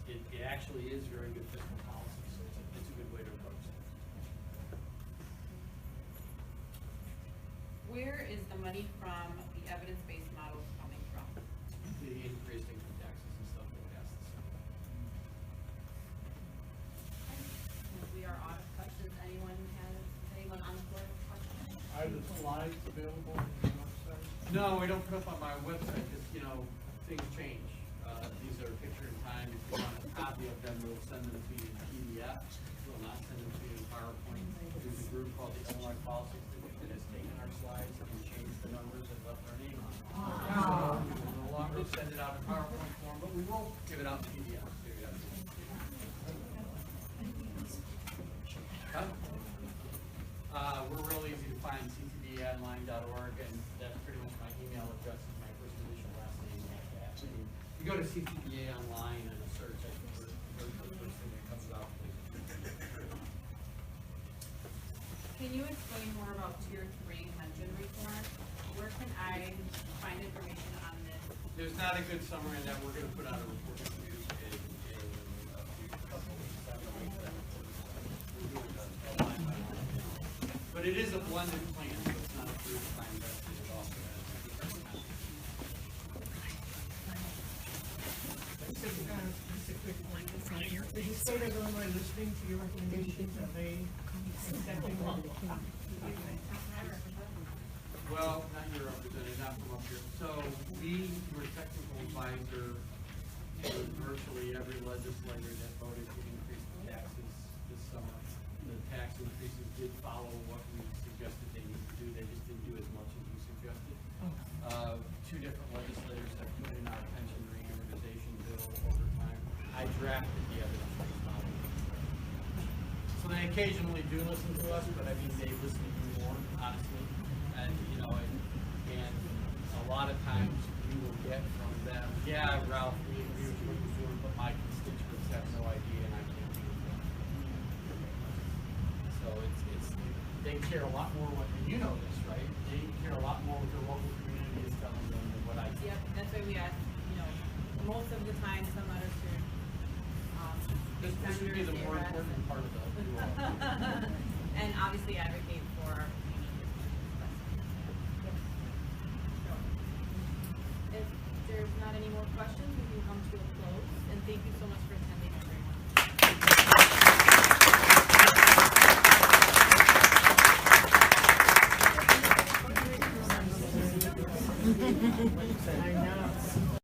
It actually is very good fiscal policy, so it's a good way to approach it. Where is the money from the evidence-based models coming from? The increased income taxes and stuff that we passed this summer. If we are out of questions, anyone on the floor have questions? Are the slides available on your website? No, we don't put up on my website because, things change. These are picture in time. If you want a copy of them, we'll send them to you in PDF. We'll not send them to you in PowerPoint. There's a group called the Illinois Policy Institute that has taken our slides and changed the numbers and left our name on it. So we will no longer send it out in PowerPoint form, but we will give it out in PDF. We're real easy to find, ctbaonline.org, and that's pretty much my email address, is my first initial, last name, like that. And you go to CTBA online and a search, I think we're the first thing that comes up. Can you explain more about Tier 3 pension reform? Where can I find information on this? There's not a good summary in that. We're going to put out a report to you in a couple of weeks. We're doing a line by line. But it is a blended plan, so it's not a pure plan vested at all. Just a quick one. Did you say that Illinois listening to your recommendations? Are they accepting them? Well, not your representative, not from up here. So we were technical advisor to virtually every legislator that voted to increase the taxes this summer. The tax increases did follow what we suggested they need to do. They just didn't do as much as we suggested. Two different legislators have put in our pension reamortization bill over time. I drafted the evidence-based model. So they occasionally do listen to us, but I mean, they listen to you more, honestly. And, and a lot of times we will get from them, yeah, Ralph, we agree with what you're doing, but my constituents have no idea and I can't do it. So they care a lot more and you know this, right? They care a lot more what their local community is telling them than what I do. Yep, that's why we ask, most of the time, some letters to, This would be the more important part of the and obviously advocate for our community. If there's not any more questions, we can come to a close, and thank you so much for attending, everyone. I know.